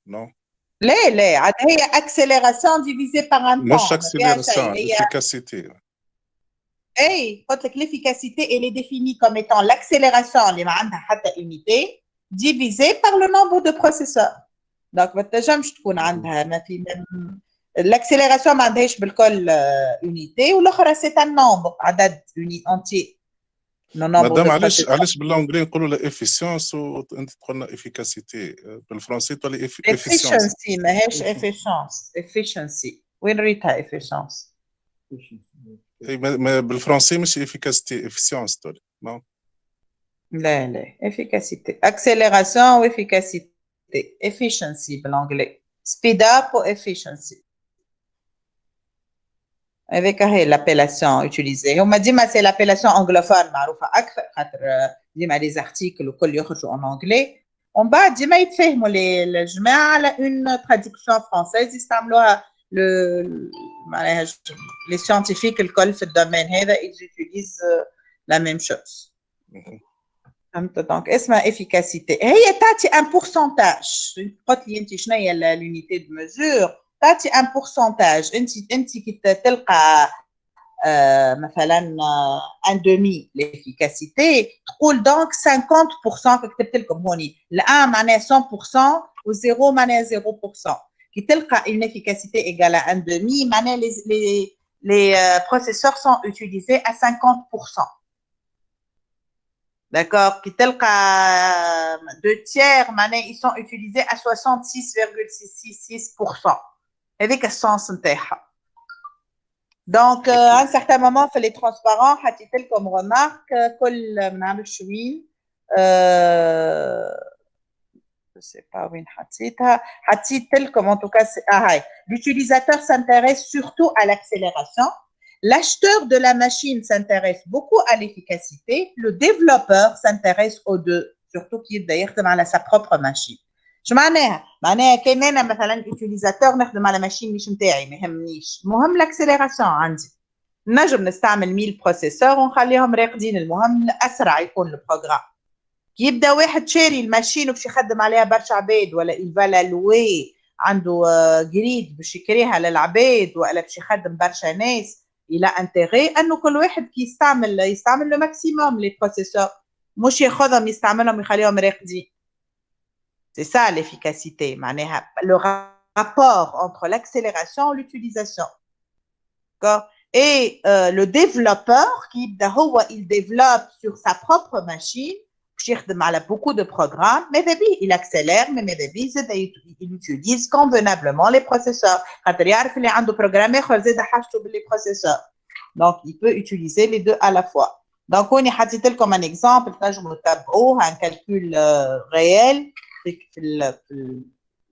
Non. لا عاد هي accélération divisée par un temps. مش accélération, efficacité. اي قلت لك l'efficacité elle est définie comme étant l'accélération اللي ما عندها حتى unité divisé par le nombre de processeurs. Donc ما تنجمش تكون عندها ما في l'accélération ما عندهاش بالكل unité والاخرى c'est un nombre عدد entier. مدام علاش بالانجلي نقولوا لا efficience وانت تقول لنا efficacité بالفرنسي تولي efficiency ماهيش efficiency. وين ريتها efficience؟ بالفرنسي مش efficacité efficience تولي. non. لا efficacité accélération ou efficacité efficiency بالانجلي speed up ou efficiency avec l'appellation utilisée. هما ديما c'est l'appellation anglophone معروفة أكثر خاطر ديما les articles وكل يخرجوا en anglais. ومن بعد ديما يتفهموا الجماعة على une traduction française يستعملوها معناها les scientifiques الكل في الدومين هذا ils utilisent la même chose. فهمت؟ دونك اسمها efficacité. هي تعطي ان بورسنتاج. قلت لي انت شنو هي l'unité de mesure؟ تعطي ان بورسنتاج. انت كي تلقى مثلا ان دومي l'efficacité تقول دونك 50% كتبت لكم هوني الان معناها 100% و0 معناها 0%. كي تلقى une efficacité égale à un demi معناها les processeurs sont utilisés à 50%. D'accord, qui tel qu'à 2 tiers, ils sont utilisés à 66,666%. Avec un sens interne. Donc, à un certain moment, il les transparents, tel comme remarque, je sais pas où tel comme en tout cas, l'utilisateur s'intéresse surtout à l'accélération. L'acheteur de la machine s'intéresse beaucoup à l'efficacité. Le développeur s'intéresse aux deux, surtout qu'il يخدم على sa propre machine. شو معناها؟ معناها كاين انا مثلا utilisateur نخدم على ماشين مش نتاعي ما يهمنيش، المهم l'accélération عندي. نجم نستعمل 1000 بروسيسور ونخليهم راقدين، المهم اسرع يكون البروغرام. كي يبدا واحد شاري الماشين وباش يخدم عليها برشا عباد ولا الفالا لوي عنده جريد باش يكريها للعباد ولا باش يخدم برشا ناس. il a intérêt انه كل واحد كي يستعمل لو ماكسيموم لي بروسيسور مش ياخذهم يستعملهم يخليهم راقدين. C'est ça l'efficacité. معناها le rapport entre l'accélération et l'utilisation. D'accord? Et le développeur, il développe sur sa propre machine, beaucoup de programmes, mais il accélère, mais il utilise convenablement les processeurs. Donc, il peut utiliser les deux à la fois. Donc, on a comme un exemple, un calcul réel,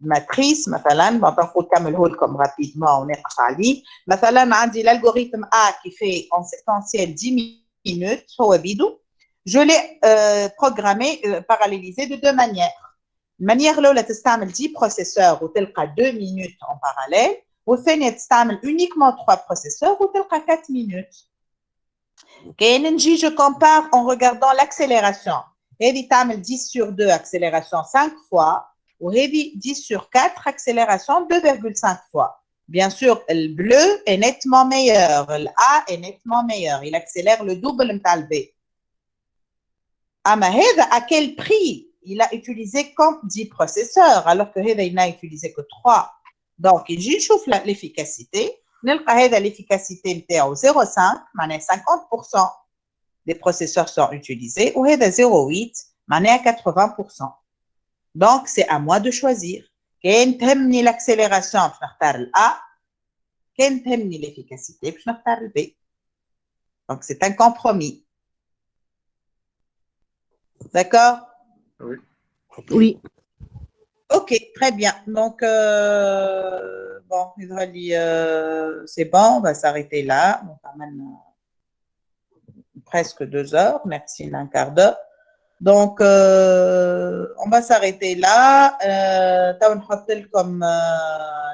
matrice مثلا نقول كمله لكم rapidement ونقص عليه مثلا عندي l'algorithme A qui fait en séquentiel 10 minutes هو بيدو je l'ai programmé parallélisé de deux manières. المانيير الاولى تستعمل 10 processeurs وتلقى 2 minutes en parallèle والثانيه تستعمل uniquement 3 processeurs وتلقى 4 minutes. كاين نجي je compare en regardant l'accélération. هذه تعمل 10 sur 2 accélération 5 fois وهذه 10 sur 4 accélération 2,5 fois. Bien sûr, le bleu est nettement meilleur, le A est nettement meilleur, il accélère le double متاع le B. أما هذا à quel prix? Il a utilisé comme 10 processeurs alors que هذا il n'a utilisé que 3. Donc, يجي نشوف l'efficacité, نلقى هذا l'efficacité نتاعو 0,5 معناها 50% des processeurs sont utilisés وهذا 0,8 معناها 80%. Donc, c'est à moi de choisir. كاين تهمني l'accélération باش نختار ال A, كاين تهمني l'efficacité باش نختار ال B. Donc, c'est un compromis. D'accord? Oui. Oui. Ok, très bien. Donc, bon, c'est bon, on va s'arrêter là. On a même presque 2 heures, merci d'un quart d'heure. Donc, on va s'arrêter là. On نحط لكم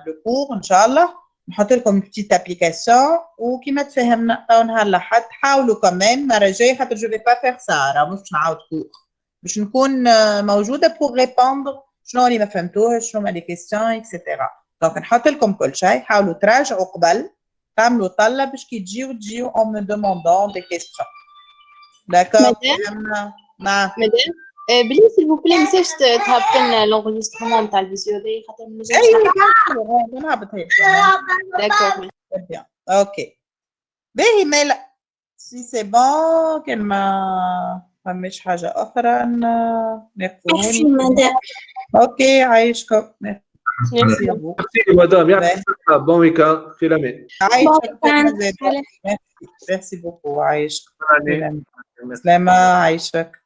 le cours, Inch'Allah. نحط لكم une petite application وكيما تفهمنا نهار لحد حاولوا كمان مرة جاية خاطر je vais pas faire ça راه مش نعاود كور باش نكون موجودة pour répondre شنو اللي ما فهمتوهش شنو هما لي كيستيون اكسيتيرا. دونك نحط لكم كل شيء حاولوا تراجعوا قبل تعملوا طلة باش كي تجيو en me demandant des questions. D'accord? نعم. بلي s'il vous plaît مساش تهبط لنا l'enregistrement نتاع الفيديو هذايا خاطر ما نجمش ايوه نهبط هيك. داكور. Très bien. Ok. باهي مالا سي سي بون كان ما فماش حاجة أخرى ميرسي مدام. اوكي عايشكم. ميرسي مدام يعطيك الصحة بون ويكاند في الأمان. عايشك. ميرسي بوكو عايشك. سلامة عايشك.